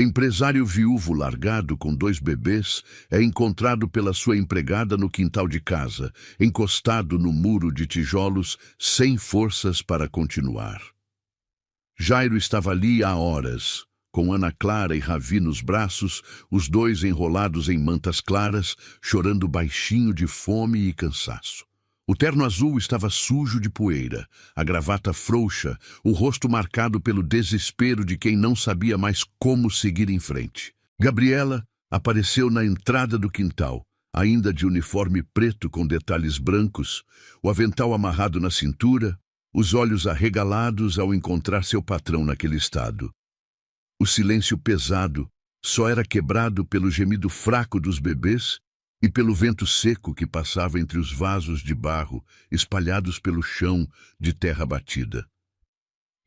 Empresário viúvo largado com 2 bebês é encontrado pela sua empregada no quintal de casa, encostado no muro de tijolos, sem forças para continuar. Jairo estava ali há horas, com Ana Clara e Ravi nos braços, os 2 enrolados em mantas claras, chorando baixinho de fome e cansaço. O terno azul estava sujo de poeira, a gravata frouxa, o rosto marcado pelo desespero de quem não sabia mais como seguir em frente. Gabriela apareceu na entrada do quintal, ainda de uniforme preto com detalhes brancos, o avental amarrado na cintura, os olhos arregalados ao encontrar seu patrão naquele estado. O silêncio pesado só era quebrado pelo gemido fraco dos bebês e pelo vento seco que passava entre os vasos de barro espalhados pelo chão de terra batida.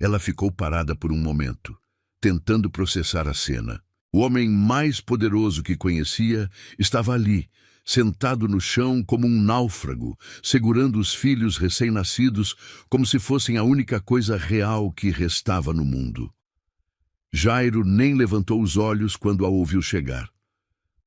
Ela ficou parada por um momento, tentando processar a cena. O homem mais poderoso que conhecia estava ali, sentado no chão como um náufrago, segurando os filhos recém-nascidos como se fossem a única coisa real que restava no mundo. Jairo nem levantou os olhos quando a ouviu chegar.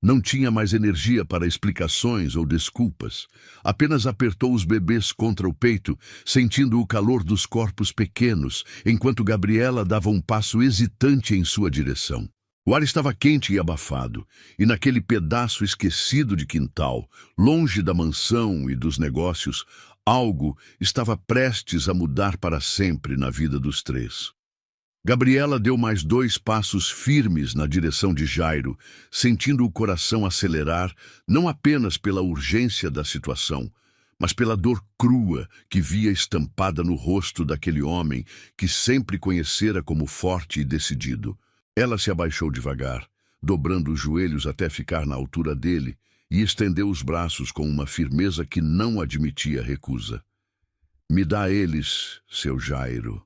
Não tinha mais energia para explicações ou desculpas. Apenas apertou os bebês contra o peito, sentindo o calor dos corpos pequenos, enquanto Gabriela dava um passo hesitante em sua direção. O ar estava quente e abafado, e naquele pedaço esquecido de quintal, longe da mansão e dos negócios, algo estava prestes a mudar para sempre na vida dos 3. Gabriela deu mais 2 passos firmes na direção de Jairo, sentindo o coração acelerar, não apenas pela urgência da situação, mas pela dor crua que via estampada no rosto daquele homem que sempre conhecera como forte e decidido. Ela se abaixou devagar, dobrando os joelhos até ficar na altura dele, e estendeu os braços com uma firmeza que não admitia recusa. "Me dá eles, seu Jairo,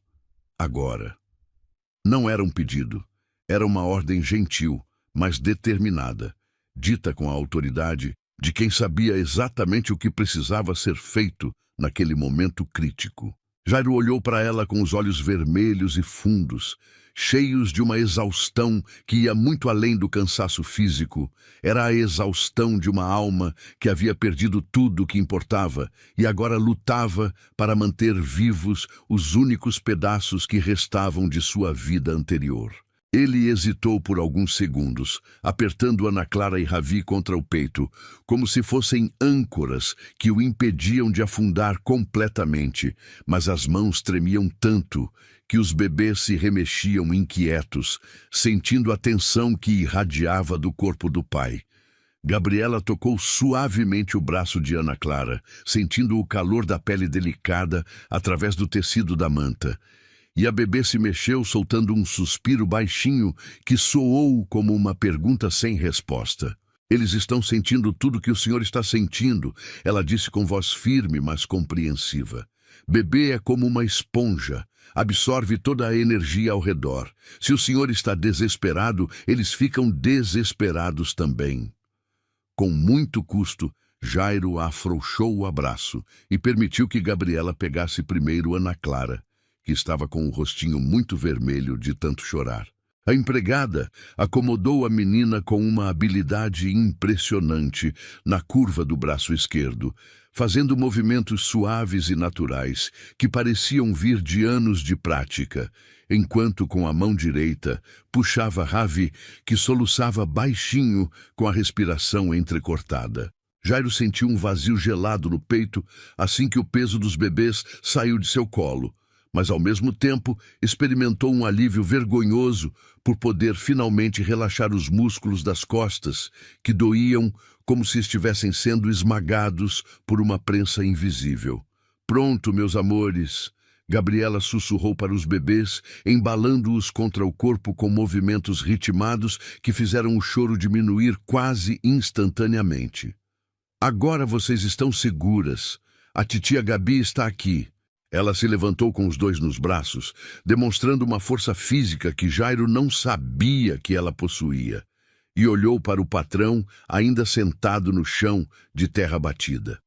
agora." Não era um pedido, era uma ordem gentil, mas determinada, dita com a autoridade de quem sabia exatamente o que precisava ser feito naquele momento crítico. Jairo olhou para ela com os olhos vermelhos e fundos, cheios de uma exaustão que ia muito além do cansaço físico. Era a exaustão de uma alma que havia perdido tudo o que importava e agora lutava para manter vivos os únicos pedaços que restavam de sua vida anterior. Ele hesitou por alguns segundos, apertando Ana Clara e Ravi contra o peito, como se fossem âncoras que o impediam de afundar completamente, mas as mãos tremiam tanto que os bebês se remexiam inquietos, sentindo a tensão que irradiava do corpo do pai. Gabriela tocou suavemente o braço de Ana Clara, sentindo o calor da pele delicada através do tecido da manta. E a bebê se mexeu, soltando um suspiro baixinho que soou como uma pergunta sem resposta. "Eles estão sentindo tudo que o senhor está sentindo", ela disse com voz firme, mas compreensiva. "Bebê é como uma esponja, absorve toda a energia ao redor. Se o senhor está desesperado, eles ficam desesperados também." Com muito custo, Jairo afrouxou o abraço e permitiu que Gabriela pegasse primeiro Ana Clara, que estava com o rostinho muito vermelho de tanto chorar. A empregada acomodou a menina com uma habilidade impressionante na curva do braço esquerdo, fazendo movimentos suaves e naturais que pareciam vir de anos de prática, enquanto com a mão direita puxava Ravi, que soluçava baixinho com a respiração entrecortada. Jairo sentiu um vazio gelado no peito assim que o peso dos bebês saiu de seu colo, mas ao mesmo tempo experimentou um alívio vergonhoso por poder finalmente relaxar os músculos das costas, que doíam como se estivessem sendo esmagados por uma prensa invisível. "Pronto, meus amores." Gabriela sussurrou para os bebês, embalando-os contra o corpo com movimentos ritmados que fizeram o choro diminuir quase instantaneamente. "Agora vocês estão seguras. A titia Gabi está aqui." Ela se levantou com os 2 nos braços, demonstrando uma força física que Jairo não sabia que ela possuía, e olhou para o patrão, ainda sentado no chão de terra batida.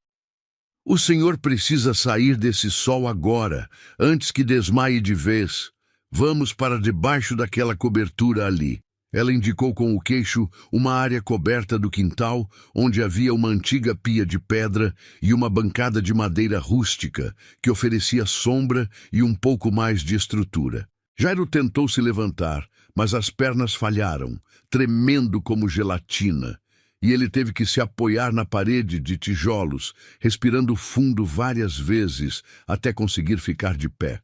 "O senhor precisa sair desse sol agora, antes que desmaie de vez. Vamos para debaixo daquela cobertura ali." Ela indicou com o queixo uma área coberta do quintal, onde havia uma antiga pia de pedra e uma bancada de madeira rústica, que oferecia sombra e um pouco mais de estrutura. Jairo tentou se levantar, mas as pernas falharam, tremendo como gelatina, e ele teve que se apoiar na parede de tijolos, respirando fundo várias vezes até conseguir ficar de pé.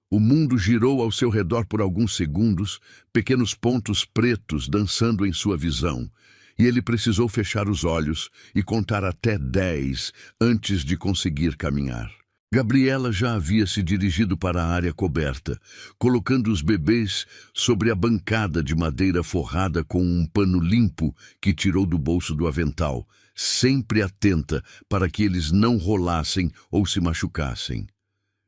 O mundo girou ao seu redor por alguns segundos, pequenos pontos pretos dançando em sua visão, e ele precisou fechar os olhos e contar até 10 antes de conseguir caminhar. Gabriela já havia se dirigido para a área coberta, colocando os bebês sobre a bancada de madeira forrada com um pano limpo que tirou do bolso do avental, sempre atenta para que eles não rolassem ou se machucassem.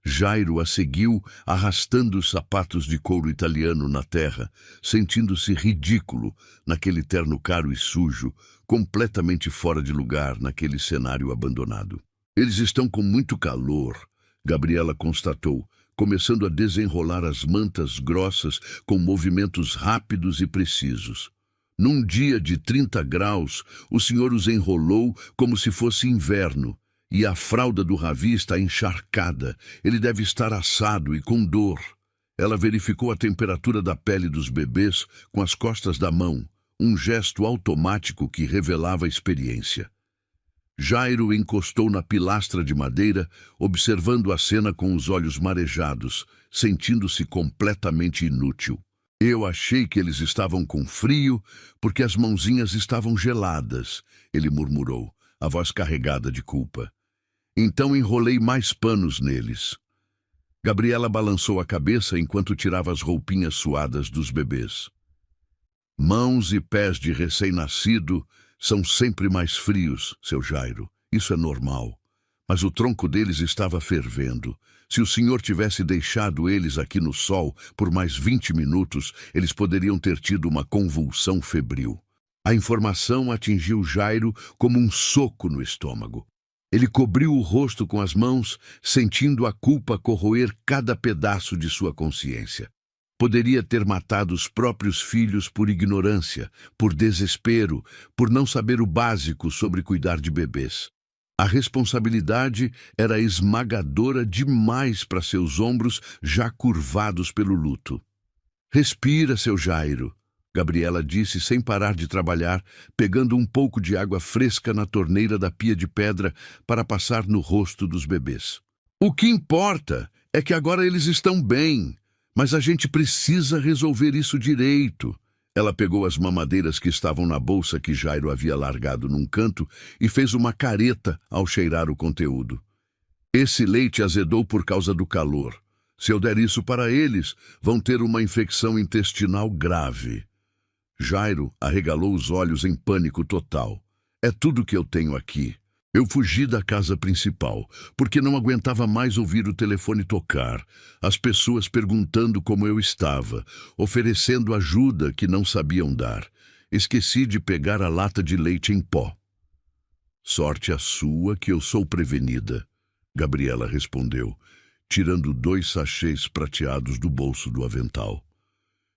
Jairo a seguiu, arrastando os sapatos de couro italiano na terra, sentindo-se ridículo naquele terno caro e sujo, completamente fora de lugar naquele cenário abandonado. Eles estão com muito calor, Gabriela constatou, começando a desenrolar as mantas grossas com movimentos rápidos e precisos. Num dia de 30 graus, o senhor os enrolou como se fosse inverno, e a fralda do Ravi está encharcada. Ele deve estar assado e com dor. Ela verificou a temperatura da pele dos bebês com as costas da mão, um gesto automático que revelava a experiência. Jairo encostou na pilastra de madeira, observando a cena com os olhos marejados, sentindo-se completamente inútil. Eu achei que eles estavam com frio porque as mãozinhas estavam geladas, ele murmurou, a voz carregada de culpa. Então enrolei mais panos neles. Gabriela balançou a cabeça enquanto tirava as roupinhas suadas dos bebês. Mãos e pés de recém-nascido são sempre mais frios, seu Jairo. Isso é normal. Mas o tronco deles estava fervendo. Se o senhor tivesse deixado eles aqui no sol por mais 20 minutos, eles poderiam ter tido uma convulsão febril. A informação atingiu Jairo como um soco no estômago. Ele cobriu o rosto com as mãos, sentindo a culpa corroer cada pedaço de sua consciência. Poderia ter matado os próprios filhos por ignorância, por desespero, por não saber o básico sobre cuidar de bebês. A responsabilidade era esmagadora demais para seus ombros já curvados pelo luto. Respira, seu Jairo, Gabriela disse sem parar de trabalhar, pegando um pouco de água fresca na torneira da pia de pedra para passar no rosto dos bebês. O que importa é que agora eles estão bem, mas a gente precisa resolver isso direito. Ela pegou as mamadeiras que estavam na bolsa que Jairo havia largado num canto e fez uma careta ao cheirar o conteúdo. Esse leite azedou por causa do calor. Se eu der isso para eles, vão ter uma infecção intestinal grave. Jairo arregalou os olhos em pânico total. É tudo que eu tenho aqui. Eu fugi da casa principal, porque não aguentava mais ouvir o telefone tocar, as pessoas perguntando como eu estava, oferecendo ajuda que não sabiam dar. Esqueci de pegar a lata de leite em pó. Sorte a sua que eu sou prevenida, Gabriela respondeu, tirando 2 sachês prateados do bolso do avental.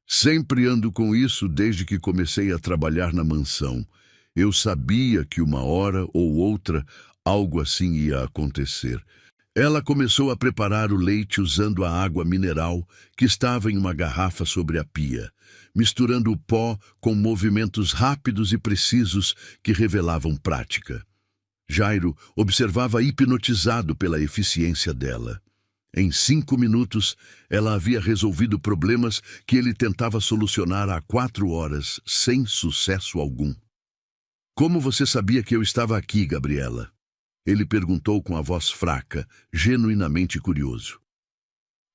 Sempre ando com isso desde que comecei a trabalhar na mansão. Eu sabia que uma hora ou outra algo assim ia acontecer. Ela começou a preparar o leite usando a água mineral que estava em uma garrafa sobre a pia, misturando o pó com movimentos rápidos e precisos que revelavam prática. Jairo observava hipnotizado pela eficiência dela. Em 5 minutos, ela havia resolvido problemas que ele tentava solucionar há 4 horas, sem sucesso algum. Como você sabia que eu estava aqui, Gabriela? Ele perguntou com a voz fraca, genuinamente curioso.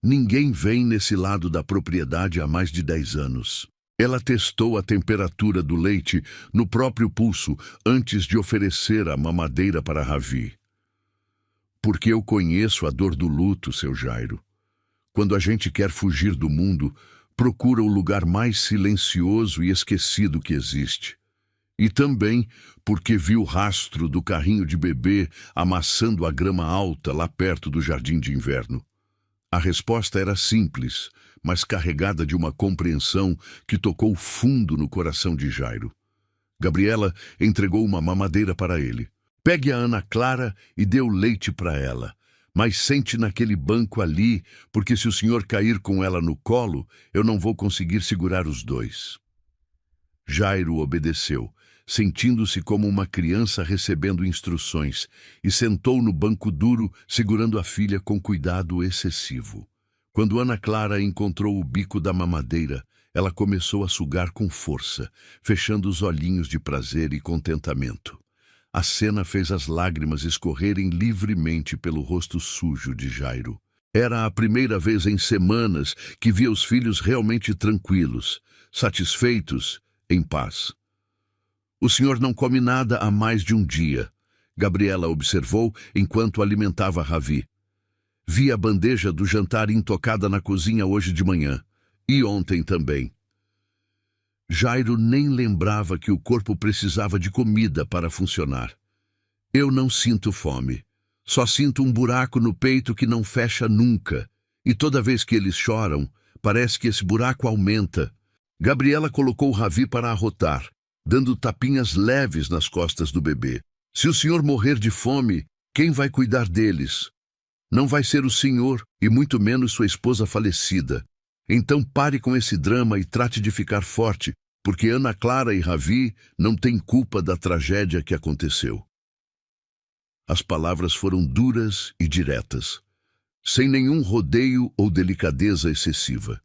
Ninguém vem nesse lado da propriedade há mais de 10 anos. Ela testou a temperatura do leite no próprio pulso antes de oferecer a mamadeira para Ravi. Porque eu conheço a dor do luto, seu Jairo. Quando a gente quer fugir do mundo, procura o lugar mais silencioso e esquecido que existe. E também porque vi o rastro do carrinho de bebê amassando a grama alta lá perto do jardim de inverno. A resposta era simples, mas carregada de uma compreensão que tocou fundo no coração de Jairo. Gabriela entregou uma mamadeira para ele. Pegue a Ana Clara e dê o leite para ela, mas sente naquele banco ali, porque se o senhor cair com ela no colo, eu não vou conseguir segurar os dois. Jairo obedeceu, sentindo-se como uma criança recebendo instruções, e sentou no banco duro, segurando a filha com cuidado excessivo. Quando Ana Clara encontrou o bico da mamadeira, ela começou a sugar com força, fechando os olhinhos de prazer e contentamento. A cena fez as lágrimas escorrerem livremente pelo rosto sujo de Jairo. Era a primeira vez em semanas que via os filhos realmente tranquilos, satisfeitos, em paz. O senhor não come nada há mais de um dia, Gabriela observou enquanto alimentava Ravi. Vi a bandeja do jantar intocada na cozinha hoje de manhã, e ontem também. Jairo nem lembrava que o corpo precisava de comida para funcionar. Eu não sinto fome. Só sinto um buraco no peito que não fecha nunca. E toda vez que eles choram, parece que esse buraco aumenta. Gabriela colocou Ravi para arrotar, dando tapinhas leves nas costas do bebê. Se o senhor morrer de fome, quem vai cuidar deles? Não vai ser o senhor, e muito menos sua esposa falecida. Então pare com esse drama e trate de ficar forte, porque Ana Clara e Ravi não têm culpa da tragédia que aconteceu. As palavras foram duras e diretas, sem nenhum rodeio ou delicadeza excessiva.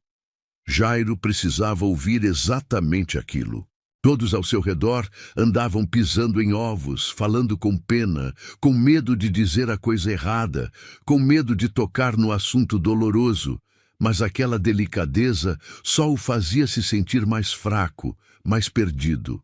Jairo precisava ouvir exatamente aquilo. Todos ao seu redor andavam pisando em ovos, falando com pena, com medo de dizer a coisa errada, com medo de tocar no assunto doloroso, mas aquela delicadeza só o fazia se sentir mais fraco, mais perdido.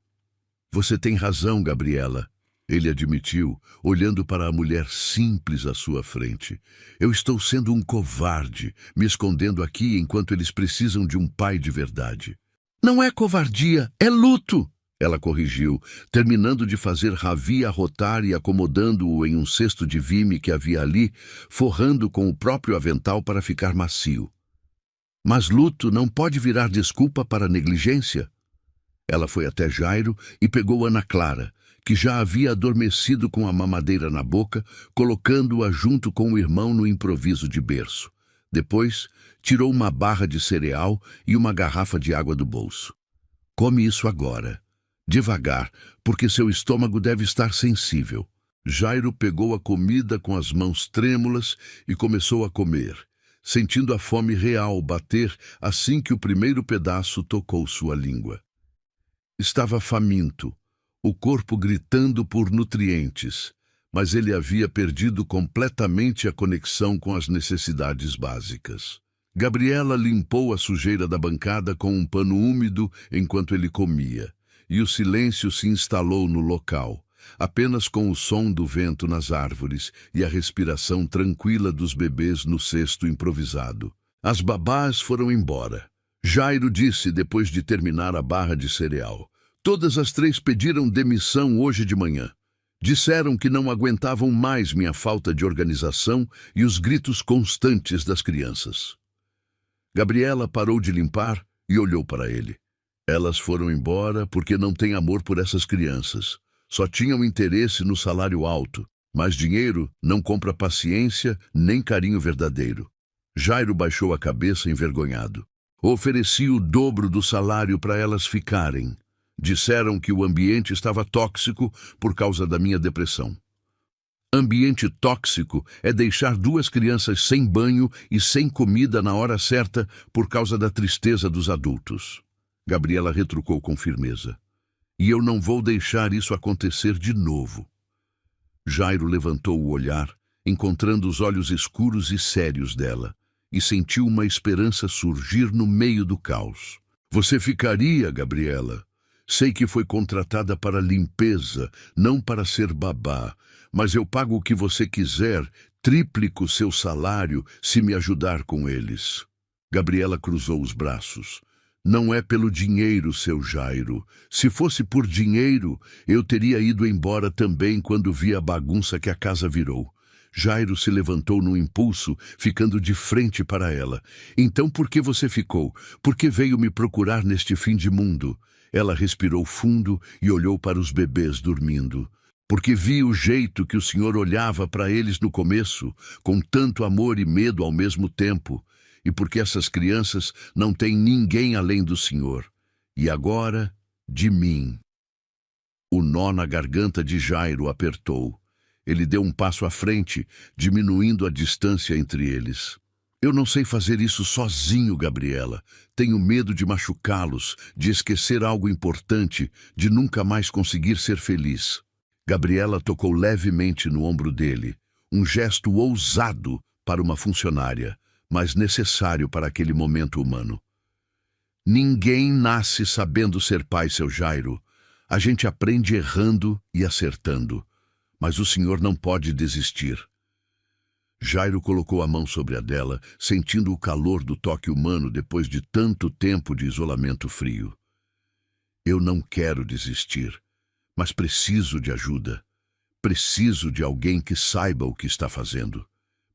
Você tem razão, Gabriela, ele admitiu, olhando para a mulher simples à sua frente. Eu estou sendo um covarde, me escondendo aqui enquanto eles precisam de um pai de verdade. Não é covardia, é luto, ela corrigiu, terminando de fazer Ravi arrotar e acomodando-o em um cesto de vime que havia ali, forrando com o próprio avental para ficar macio. Mas luto não pode virar desculpa para negligência. Ela foi até Jairo e pegou Ana Clara, que já havia adormecido com a mamadeira na boca, colocando-a junto com o irmão no improviso de berço. Depois, tirou uma barra de cereal e uma garrafa de água do bolso. Come isso agora, devagar, porque seu estômago deve estar sensível. Jairo pegou a comida com as mãos trêmulas e começou a comer, sentindo a fome real bater assim que o primeiro pedaço tocou sua língua. Estava faminto, o corpo gritando por nutrientes, mas ele havia perdido completamente a conexão com as necessidades básicas. Gabriela limpou a sujeira da bancada com um pano úmido enquanto ele comia, e o silêncio se instalou no local, apenas com o som do vento nas árvores e a respiração tranquila dos bebês no cesto improvisado. As babás foram embora. Jairo disse depois de terminar a barra de cereal. Todas as três pediram demissão hoje de manhã. Disseram que não aguentavam mais minha falta de organização e os gritos constantes das crianças. Gabriela parou de limpar e olhou para ele. Elas foram embora porque não têm amor por essas crianças. Só tinham interesse no salário alto, mas dinheiro não compra paciência nem carinho verdadeiro. Jairo baixou a cabeça envergonhado. Ofereci o dobro do salário para elas ficarem. Disseram que o ambiente estava tóxico por causa da minha depressão. Ambiente tóxico é deixar duas crianças sem banho e sem comida na hora certa por causa da tristeza dos adultos. Gabriela retrucou com firmeza. E eu não vou deixar isso acontecer de novo. Jairo levantou o olhar, encontrando os olhos escuros e sérios dela, e sentiu uma esperança surgir no meio do caos. Você ficaria, Gabriela? Sei que foi contratada para limpeza, não para ser babá, mas eu pago o que você quiser, triplico seu salário se me ajudar com eles. Gabriela cruzou os braços. Não é pelo dinheiro, seu Jairo. Se fosse por dinheiro, eu teria ido embora também quando vi a bagunça que a casa virou. Jairo se levantou num impulso, ficando de frente para ela. Então por que você ficou? Por que veio me procurar neste fim de mundo? Ela respirou fundo e olhou para os bebês dormindo. Porque vi o jeito que o Senhor olhava para eles no começo, com tanto amor e medo ao mesmo tempo. E porque essas crianças não têm ninguém além do Senhor. E agora, de mim. O nó na garganta de Jairo apertou. Ele deu um passo à frente, diminuindo a distância entre eles. Eu não sei fazer isso sozinho, Gabriela. Tenho medo de machucá-los, de esquecer algo importante, de nunca mais conseguir ser feliz. Gabriela tocou levemente no ombro dele, um gesto ousado para uma funcionária, mas necessário para aquele momento humano. Ninguém nasce sabendo ser pai, seu Jairo. A gente aprende errando e acertando. Mas o Senhor não pode desistir. Jairo colocou a mão sobre a dela, sentindo o calor do toque humano depois de tanto tempo de isolamento frio. Eu não quero desistir, mas preciso de ajuda. Preciso de alguém que saiba o que está fazendo.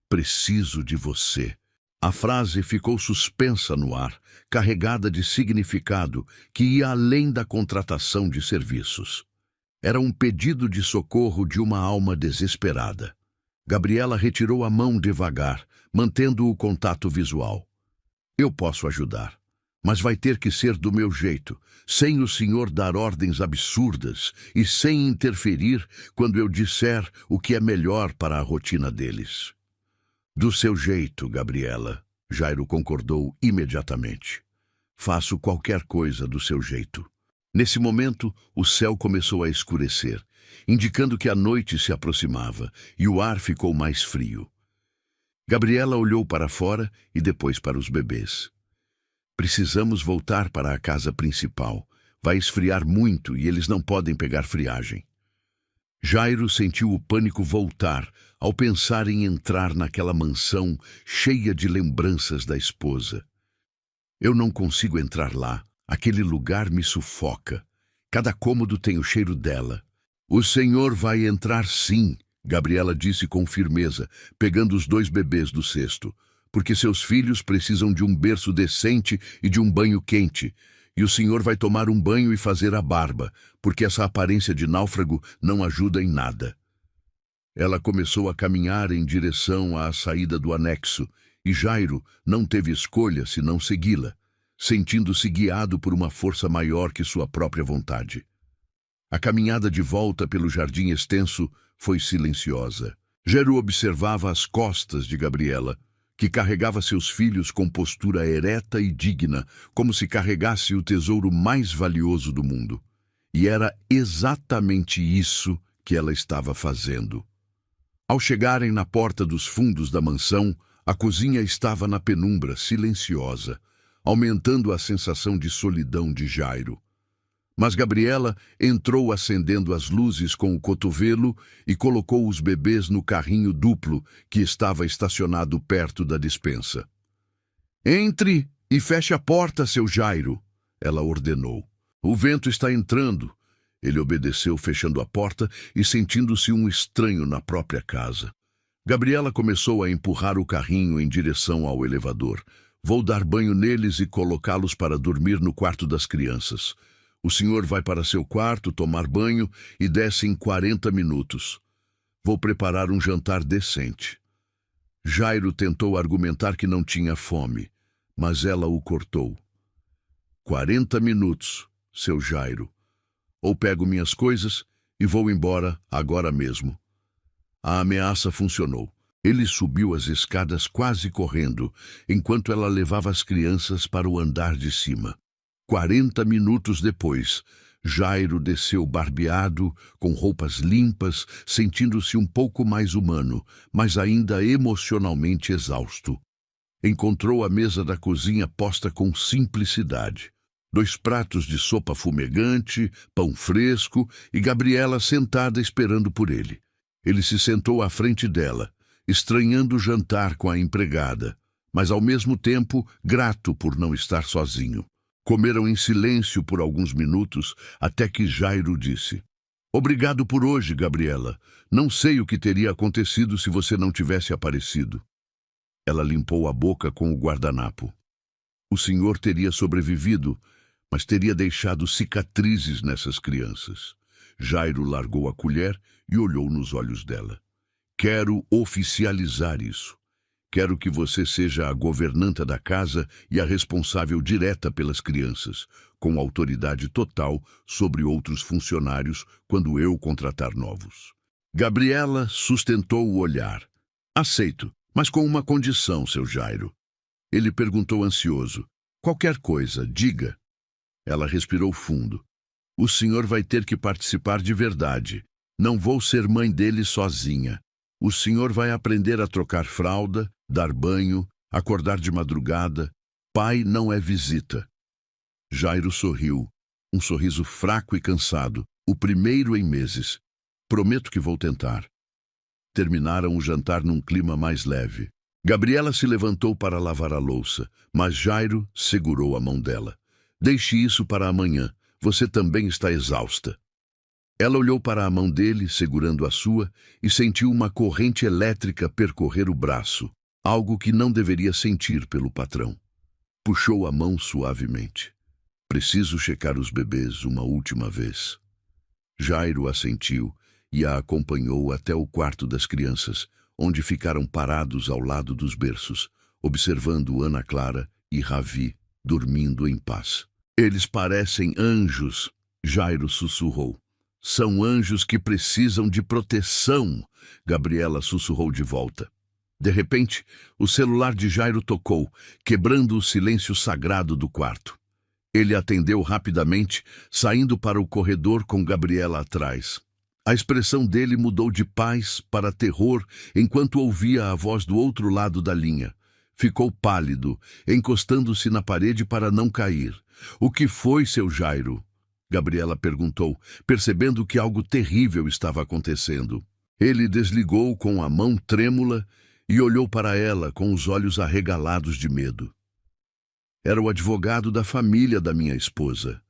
Preciso de você. A frase ficou suspensa no ar, carregada de significado que ia além da contratação de serviços. Era um pedido de socorro de uma alma desesperada. Gabriela retirou a mão devagar, mantendo o contato visual. Eu posso ajudar, mas vai ter que ser do meu jeito, sem o Senhor dar ordens absurdas e sem interferir quando eu disser o que é melhor para a rotina deles. Do seu jeito, Gabriela, Jairo concordou imediatamente. Faço qualquer coisa do seu jeito. Nesse momento, o céu começou a escurecer, indicando que a noite se aproximava e o ar ficou mais frio. Gabriela olhou para fora e depois para os bebês. Precisamos voltar para a casa principal. Vai esfriar muito e eles não podem pegar friagem. Jairo sentiu o pânico voltar ao pensar em entrar naquela mansão cheia de lembranças da esposa. Eu não consigo entrar lá. Aquele lugar me sufoca. Cada cômodo tem o cheiro dela. O Senhor vai entrar sim, Gabriela disse com firmeza, pegando os 2 bebês do cesto, porque seus filhos precisam de um berço decente e de um banho quente, e o Senhor vai tomar um banho e fazer a barba, porque essa aparência de náufrago não ajuda em nada. Ela começou a caminhar em direção à saída do anexo, e Jairo não teve escolha senão segui-la, sentindo-se guiado por uma força maior que sua própria vontade. A caminhada de volta pelo jardim extenso foi silenciosa. Jairo observava as costas de Gabriela, que carregava seus filhos com postura ereta e digna, como se carregasse o tesouro mais valioso do mundo. E era exatamente isso que ela estava fazendo. Ao chegarem na porta dos fundos da mansão, a cozinha estava na penumbra, silenciosa, aumentando a sensação de solidão de Jairo. Mas Gabriela entrou acendendo as luzes com o cotovelo e colocou os bebês no carrinho duplo que estava estacionado perto da despensa. «Entre e feche a porta, seu Jairo», ela ordenou. «O vento está entrando». Ele obedeceu, fechando a porta e sentindo-se um estranho na própria casa. Gabriela começou a empurrar o carrinho em direção ao elevador. «Vou dar banho neles e colocá-los para dormir no quarto das crianças. O senhor vai para seu quarto, tomar banho e desce em 40 minutos. Vou preparar um jantar decente». Jairo tentou argumentar que não tinha fome, mas ela o cortou. 40 minutos, seu Jairo. Ou pego minhas coisas e vou embora agora mesmo. A ameaça funcionou. Ele subiu as escadas quase correndo, enquanto ela levava as crianças para o andar de cima. 40 minutos depois, Jairo desceu barbeado, com roupas limpas, sentindo-se um pouco mais humano, mas ainda emocionalmente exausto. Encontrou a mesa da cozinha posta com simplicidade. 2 pratos de sopa fumegante, pão fresco e Gabriela sentada esperando por ele. Ele se sentou à frente dela, estranhando o jantar com a empregada, mas ao mesmo tempo grato por não estar sozinho. Comeram em silêncio por alguns minutos, até que Jairo disse: Obrigado por hoje, Gabriela. Não sei o que teria acontecido se você não tivesse aparecido. Ela limpou a boca com o guardanapo. O senhor teria sobrevivido, mas teria deixado cicatrizes nessas crianças. Jairo largou a colher e olhou nos olhos dela. Quero oficializar isso. Quero que você seja a governanta da casa e a responsável direta pelas crianças, com autoridade total sobre outros funcionários quando eu contratar novos. Gabriela sustentou o olhar. Aceito, mas com uma condição, seu Jairo. Ele perguntou ansioso. Qualquer coisa, diga. Ela respirou fundo. O senhor vai ter que participar de verdade. Não vou ser mãe dele sozinha. O senhor vai aprender a trocar fralda, dar banho, acordar de madrugada. Pai não é visita. Jairo sorriu, um sorriso fraco e cansado, o primeiro em meses. Prometo que vou tentar. Terminaram o jantar num clima mais leve. Gabriela se levantou para lavar a louça, mas Jairo segurou a mão dela. Deixe isso para amanhã. Você também está exausta. Ela olhou para a mão dele, segurando a sua, e sentiu uma corrente elétrica percorrer o braço, algo que não deveria sentir pelo patrão. Puxou a mão suavemente. Preciso checar os bebês uma última vez. Jairo assentiu e a acompanhou até o quarto das crianças, onde ficaram parados ao lado dos berços, observando Ana Clara e Ravi dormindo em paz. Eles parecem anjos, Jairo sussurrou. São anjos que precisam de proteção, Gabriela sussurrou de volta. De repente, o celular de Jairo tocou, quebrando o silêncio sagrado do quarto. Ele atendeu rapidamente, saindo para o corredor com Gabriela atrás. A expressão dele mudou de paz para terror enquanto ouvia a voz do outro lado da linha. Ficou pálido, encostando-se na parede para não cair. O que foi, seu Jairo? Gabriela perguntou, percebendo que algo terrível estava acontecendo. Ele desligou com a mão trêmula e olhou para ela com os olhos arregalados de medo. Era o advogado da família da minha esposa.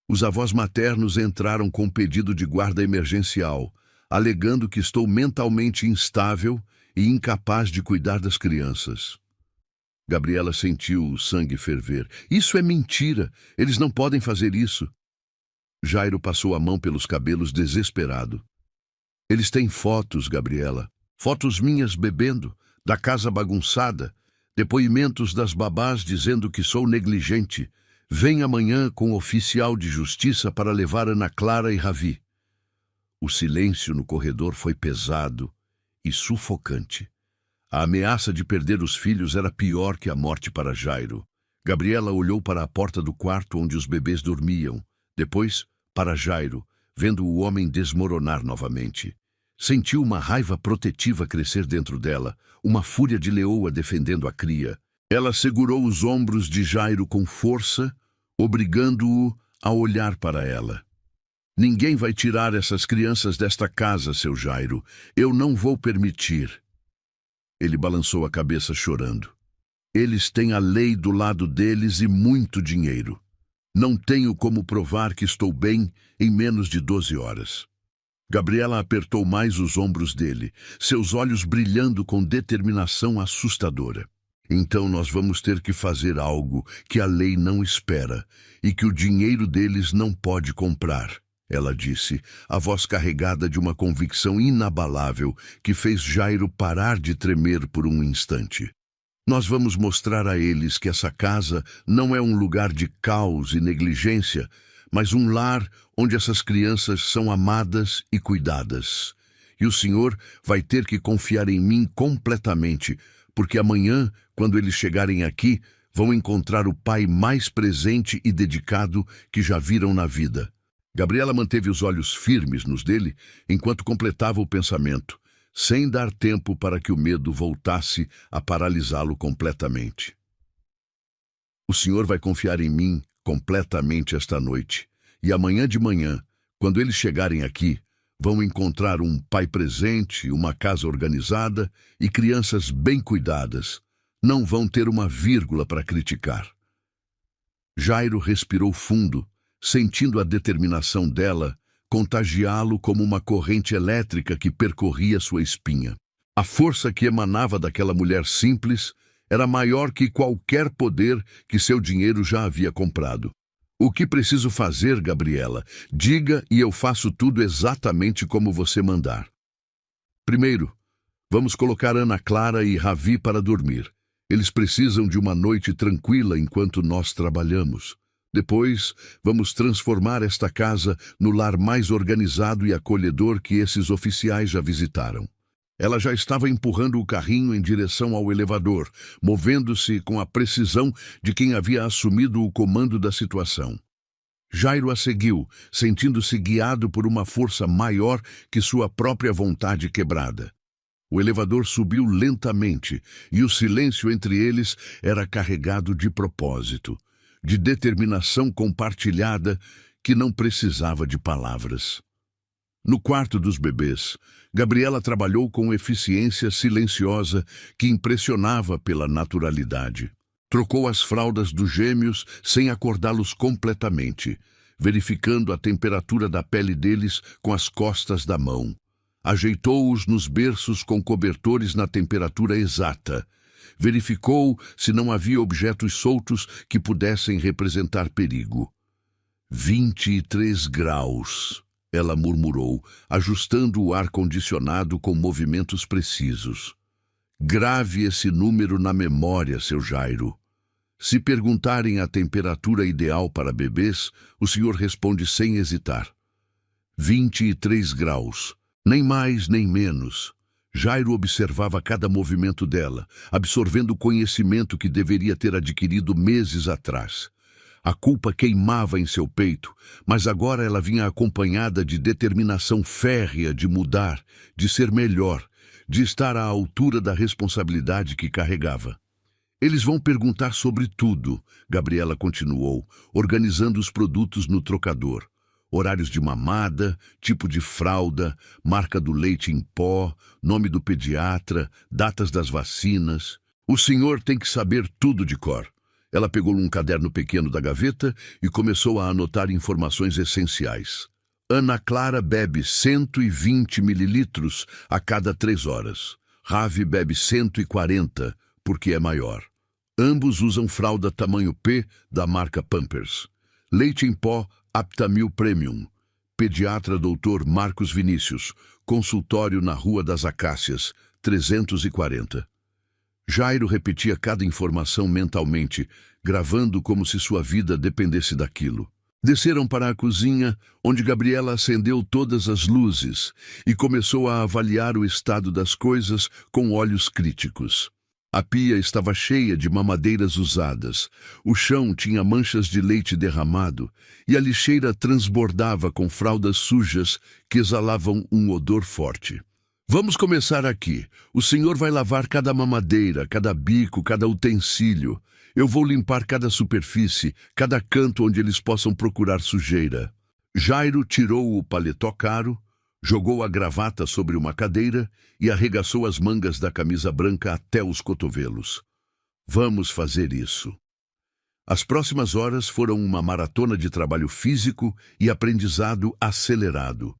Os avós maternos entraram com pedido de guarda emergencial, alegando que estou mentalmente instável e incapaz de cuidar das crianças. Gabriela sentiu o sangue ferver. Isso é mentira! Eles não podem fazer isso! Jairo passou a mão pelos cabelos desesperado. Eles têm fotos, Gabriela. Fotos minhas bebendo, da casa bagunçada, depoimentos das babás dizendo que sou negligente. Vem amanhã com o oficial de justiça para levar Ana Clara e Ravi. O silêncio no corredor foi pesado e sufocante. A ameaça de perder os filhos era pior que a morte para Jairo. Gabriela olhou para a porta do quarto onde os bebês dormiam. Depois, para Jairo, vendo o homem desmoronar novamente. Sentiu uma raiva protetiva crescer dentro dela, uma fúria de leoa defendendo a cria. Ela segurou os ombros de Jairo com força, obrigando-o a olhar para ela. Ninguém vai tirar essas crianças desta casa, seu Jairo. Eu não vou permitir. Ele balançou a cabeça chorando. Eles têm a lei do lado deles e muito dinheiro. Não tenho como provar que estou bem em menos de 12 horas. Gabriela apertou mais os ombros dele, seus olhos brilhando com determinação assustadora. Então nós vamos ter que fazer algo que a lei não espera e que o dinheiro deles não pode comprar, ela disse, a voz carregada de uma convicção inabalável que fez Jairo parar de tremer por um instante. Nós vamos mostrar a eles que essa casa não é um lugar de caos e negligência, mas um lar onde essas crianças são amadas e cuidadas. E o senhor vai ter que confiar em mim completamente, porque amanhã, quando eles chegarem aqui, vão encontrar o pai mais presente e dedicado que já viram na vida. Gabriela manteve os olhos firmes nos dele enquanto completava o pensamento, sem dar tempo para que o medo voltasse a paralisá-lo completamente. O senhor vai confiar em mim completamente esta noite, e amanhã de manhã, quando eles chegarem aqui, vão encontrar um pai presente, uma casa organizada e crianças bem cuidadas. Não vão ter uma vírgula para criticar. Jairo respirou fundo, sentindo a determinação dela contagiá-lo como uma corrente elétrica que percorria sua espinha. A força que emanava daquela mulher simples era maior que qualquer poder que seu dinheiro já havia comprado. O que preciso fazer, Gabriela? Diga e eu faço tudo exatamente como você mandar. Primeiro, vamos colocar Ana Clara e Ravi para dormir. Eles precisam de uma noite tranquila enquanto nós trabalhamos. Depois, vamos transformar esta casa no lar mais organizado e acolhedor que esses oficiais já visitaram. Ela já estava empurrando o carrinho em direção ao elevador, movendo-se com a precisão de quem havia assumido o comando da situação. Jairo a seguiu, sentindo-se guiado por uma força maior que sua própria vontade quebrada. O elevador subiu lentamente e o silêncio entre eles era carregado de propósito, de determinação compartilhada que não precisava de palavras. No quarto dos bebês, Gabriela trabalhou com eficiência silenciosa que impressionava pela naturalidade. Trocou as fraldas dos gêmeos sem acordá-los completamente, verificando a temperatura da pele deles com as costas da mão. Ajeitou-os nos berços com cobertores na temperatura exata. Verificou se não havia objetos soltos que pudessem representar perigo. 23 graus, ela murmurou, ajustando o ar-condicionado com movimentos precisos. Grave esse número na memória, seu Jairo. Se perguntarem a temperatura ideal para bebês, o senhor responde sem hesitar. 23 graus, nem mais nem menos. Jairo observava cada movimento dela, absorvendo o conhecimento que deveria ter adquirido meses atrás. A culpa queimava em seu peito, mas agora ela vinha acompanhada de determinação férrea de mudar, de ser melhor, de estar à altura da responsabilidade que carregava. Eles vão perguntar sobre tudo, Gabriela continuou, organizando os produtos no trocador. Horários de mamada, tipo de fralda, marca do leite em pó, nome do pediatra, datas das vacinas. O senhor tem que saber tudo de cor. Ela pegou um caderno pequeno da gaveta e começou a anotar informações essenciais. Ana Clara bebe 120 mililitros a cada 3 horas. Ravi bebe 140, porque é maior. Ambos usam fralda tamanho P da marca Pampers. Leite em pó Aptamil Premium. Pediatra Dr. Marcos Vinícius. Consultório na Rua das Acácias, 340. Jairo repetia cada informação mentalmente, gravando como se sua vida dependesse daquilo. Desceram para a cozinha, onde Gabriela acendeu todas as luzes e começou a avaliar o estado das coisas com olhos críticos. A pia estava cheia de mamadeiras usadas, o chão tinha manchas de leite derramado e a lixeira transbordava com fraldas sujas que exalavam um odor forte. Vamos começar aqui. O senhor vai lavar cada mamadeira, cada bico, cada utensílio. Eu vou limpar cada superfície, cada canto onde eles possam procurar sujeira. Jairo tirou o paletó caro, jogou a gravata sobre uma cadeira e arregaçou as mangas da camisa branca até os cotovelos. Vamos fazer isso. As próximas horas foram uma maratona de trabalho físico e aprendizado acelerado.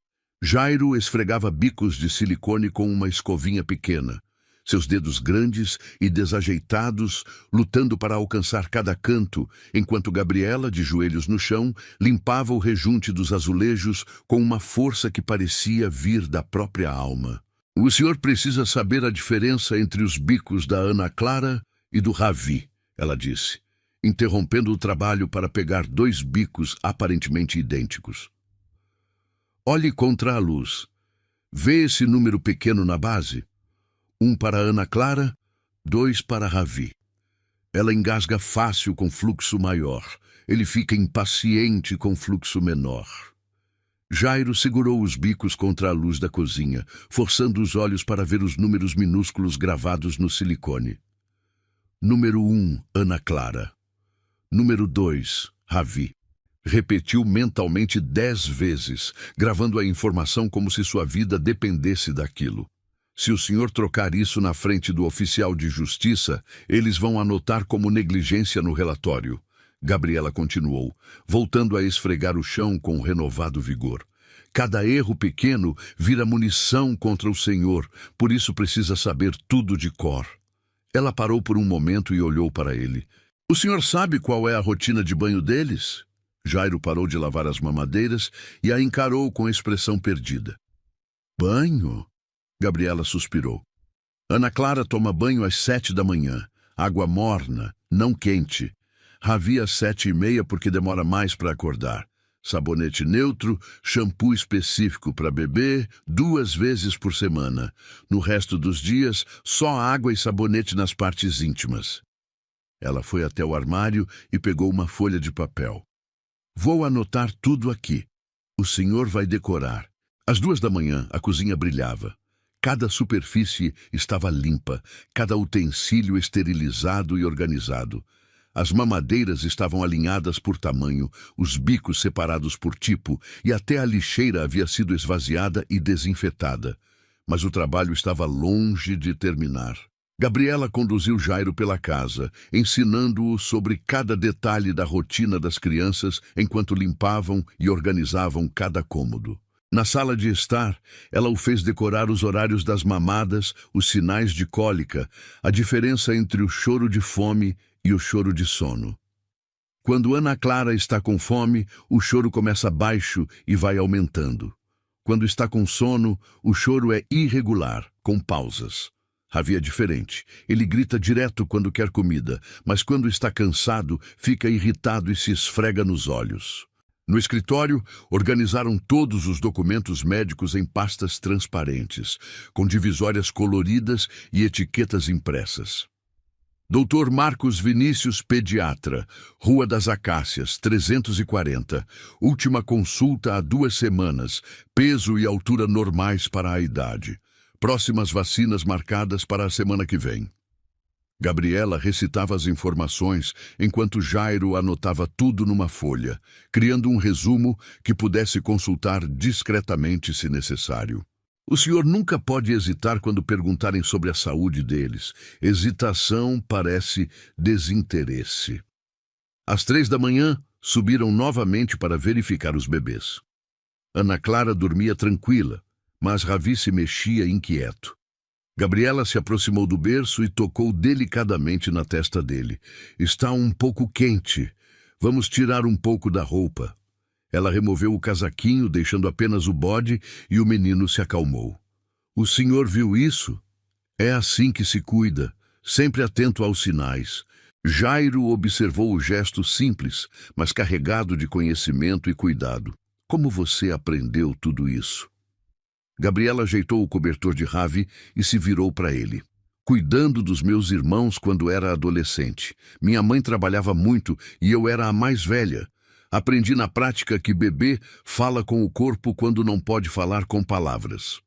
Jairo esfregava bicos de silicone com uma escovinha pequena, seus dedos grandes e desajeitados, lutando para alcançar cada canto, enquanto Gabriela, de joelhos no chão, limpava o rejunte dos azulejos com uma força que parecia vir da própria alma. O senhor precisa saber a diferença entre os bicos da Ana Clara e do Ravi, ela disse, interrompendo o trabalho para pegar 2 bicos aparentemente idênticos. Olhe contra a luz. Vê esse número pequeno na base? 1 para Ana Clara, 2 para Ravi. Ela engasga fácil com fluxo maior. Ele fica impaciente com fluxo menor. Jairo segurou os bicos contra a luz da cozinha, forçando os olhos para ver os números minúsculos gravados no silicone. Número 1, Ana Clara. Número 2, Ravi. Repetiu mentalmente 10 vezes, gravando a informação como se sua vida dependesse daquilo. Se o senhor trocar isso na frente do oficial de justiça, eles vão anotar como negligência no relatório. Gabriela continuou, voltando a esfregar o chão com renovado vigor. Cada erro pequeno vira munição contra o Senhor, por isso precisa saber tudo de cor. Ela parou por um momento e olhou para ele. O senhor sabe qual é a rotina de banho deles? Jairo parou de lavar as mamadeiras e a encarou com expressão perdida. Banho? Gabriela suspirou. Ana Clara toma banho às 7 da manhã. Água morna, não quente. Ravi às 7h30 porque demora mais para acordar. Sabonete neutro, shampoo específico para bebê, 2 vezes por semana. No resto dos dias, só água e sabonete nas partes íntimas. Ela foi até o armário e pegou uma folha de papel. Vou anotar tudo aqui. O senhor vai decorar. Às 2 da manhã, a cozinha brilhava. Cada superfície estava limpa, cada utensílio esterilizado e organizado. As mamadeiras estavam alinhadas por tamanho, os bicos separados por tipo, e até a lixeira havia sido esvaziada e desinfetada. Mas o trabalho estava longe de terminar. Gabriela conduziu Jairo pela casa, ensinando-o sobre cada detalhe da rotina das crianças enquanto limpavam e organizavam cada cômodo. Na sala de estar, ela o fez decorar os horários das mamadas, os sinais de cólica, a diferença entre o choro de fome e o choro de sono. Quando Ana Clara está com fome, o choro começa baixo e vai aumentando. Quando está com sono, o choro é irregular, com pausas. Ravi é diferente. Ele grita direto quando quer comida, mas quando está cansado, fica irritado e se esfrega nos olhos. No escritório, organizaram todos os documentos médicos em pastas transparentes, com divisórias coloridas e etiquetas impressas. Dr. Marcos Vinícius, pediatra, Rua das Acácias, 340. Última consulta há 2 semanas. Peso e altura normais para a idade. Próximas vacinas marcadas para a semana que vem. Gabriela recitava as informações enquanto Jairo anotava tudo numa folha, criando um resumo que pudesse consultar discretamente se necessário. O senhor nunca pode hesitar quando perguntarem sobre a saúde deles. Hesitação parece desinteresse. Às 3 da manhã, subiram novamente para verificar os bebês. Ana Clara dormia tranquila, mas Ravi se mexia inquieto. Gabriela se aproximou do berço e tocou delicadamente na testa dele. Está um pouco quente. Vamos tirar um pouco da roupa. Ela removeu o casaquinho, deixando apenas o bode, e o menino se acalmou. O senhor viu isso? É assim que se cuida, sempre atento aos sinais. Jairo observou o gesto simples, mas carregado de conhecimento e cuidado. Como você aprendeu tudo isso? Gabriela ajeitou o cobertor de Ravi e se virou para ele. Cuidando dos meus irmãos quando era adolescente. Minha mãe trabalhava muito e eu era a mais velha. Aprendi na prática que bebê fala com o corpo quando não pode falar com palavras.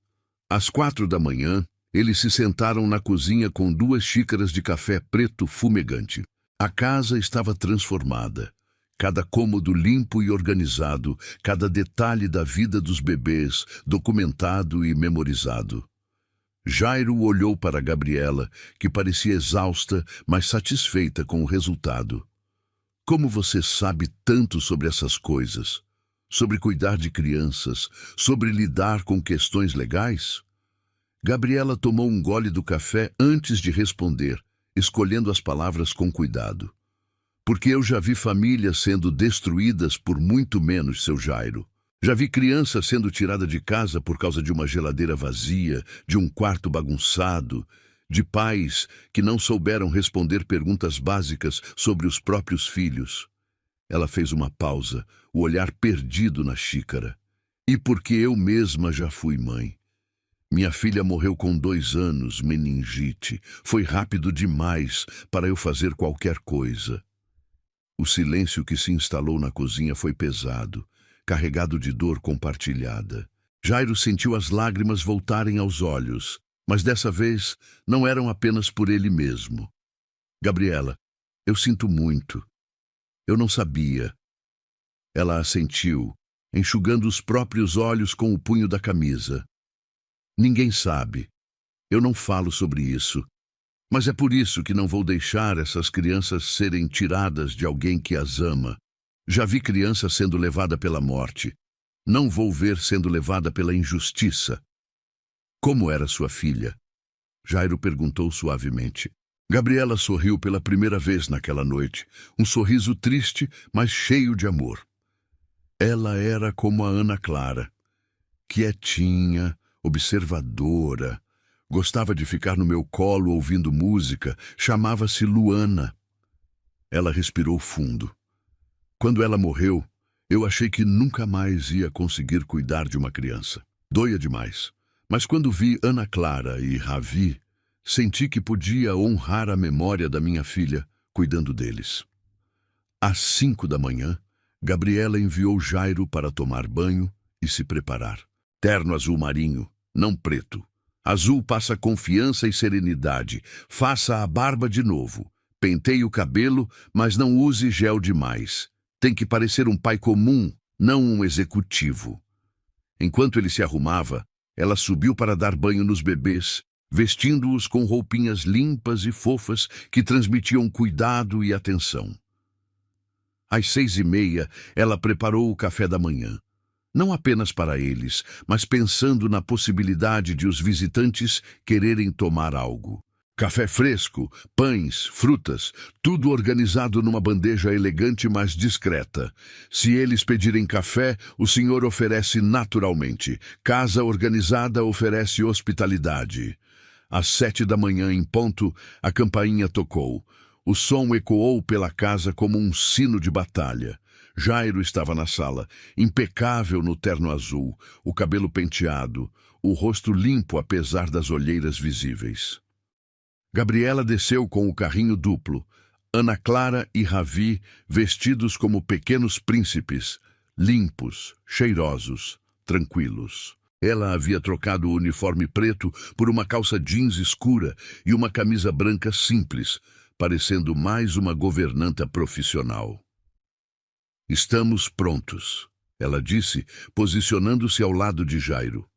Às 4 da manhã, eles se sentaram na cozinha com 2 xícaras de café preto fumegante. A casa estava transformada. Cada cômodo limpo e organizado, cada detalhe da vida dos bebês documentado e memorizado. Jairo olhou para Gabriela, que parecia exausta, mas satisfeita com o resultado. Como você sabe tanto sobre essas coisas? Sobre cuidar de crianças? Sobre lidar com questões legais? Gabriela tomou um gole do café antes de responder, escolhendo as palavras com cuidado. Porque eu já vi famílias sendo destruídas por muito menos, seu Jairo. Já vi criança sendo tirada de casa por causa de uma geladeira vazia, de um quarto bagunçado, de pais que não souberam responder perguntas básicas sobre os próprios filhos. Ela fez uma pausa, o olhar perdido na xícara. E porque eu mesma já fui mãe. Minha filha morreu com 2 anos, meningite. Foi rápido demais para eu fazer qualquer coisa. O silêncio que se instalou na cozinha foi pesado, carregado de dor compartilhada. Jairo sentiu as lágrimas voltarem aos olhos, mas dessa vez não eram apenas por ele mesmo. Gabriela, eu sinto muito. Eu não sabia. Ela assentiu, enxugando os próprios olhos com o punho da camisa. Ninguém sabe. Eu não falo sobre isso. Mas é por isso que não vou deixar essas crianças serem tiradas de alguém que as ama. Já vi criança sendo levada pela morte. Não vou ver sendo levada pela injustiça. Como era sua filha? Jairo perguntou suavemente. Gabriela sorriu pela primeira vez naquela noite, um sorriso triste, mas cheio de amor. Ela era como a Ana Clara, quietinha, observadora, gostava de ficar no meu colo ouvindo música, chamava-se Luana. Ela respirou fundo. Quando ela morreu, eu achei que nunca mais ia conseguir cuidar de uma criança. Doía demais. Mas quando vi Ana Clara e Ravi, senti que podia honrar a memória da minha filha, cuidando deles. Às 5 da manhã, Gabriela enviou Jairo para tomar banho e se preparar. Terno azul marinho, não preto. Azul passa confiança e serenidade. Faça a barba de novo. Penteie o cabelo, mas não use gel demais. Tem que parecer um pai comum, não um executivo. Enquanto ele se arrumava, ela subiu para dar banho nos bebês, vestindo-os com roupinhas limpas e fofas que transmitiam cuidado e atenção. Às 6h30, ela preparou o café da manhã. Não apenas para eles, mas pensando na possibilidade de os visitantes quererem tomar algo. Café fresco, pães, frutas, tudo organizado numa bandeja elegante, mas discreta. Se eles pedirem café, o senhor oferece naturalmente. Casa organizada oferece hospitalidade. Às 7 da manhã em ponto, a campainha tocou. O som ecoou pela casa como um sino de batalha. Jairo estava na sala, impecável no terno azul, o cabelo penteado, o rosto limpo apesar das olheiras visíveis. Gabriela desceu com o carrinho duplo, Ana Clara e Ravi vestidos como pequenos príncipes, limpos, cheirosos, tranquilos. Ela havia trocado o uniforme preto por uma calça jeans escura e uma camisa branca simples, parecendo mais uma governanta profissional. Estamos prontos, ela disse, posicionando-se ao lado de Jairo.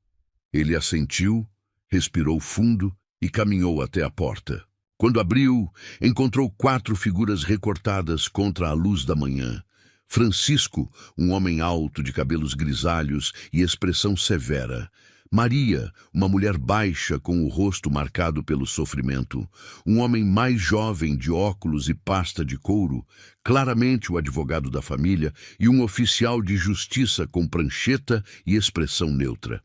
Ele assentiu, respirou fundo e caminhou até a porta. Quando abriu, encontrou 4 figuras recortadas contra a luz da manhã. Francisco, um homem alto de cabelos grisalhos e expressão severa. Maria, uma mulher baixa com o rosto marcado pelo sofrimento. Um homem mais jovem de óculos e pasta de couro, claramente o advogado da família, e um oficial de justiça com prancheta e expressão neutra.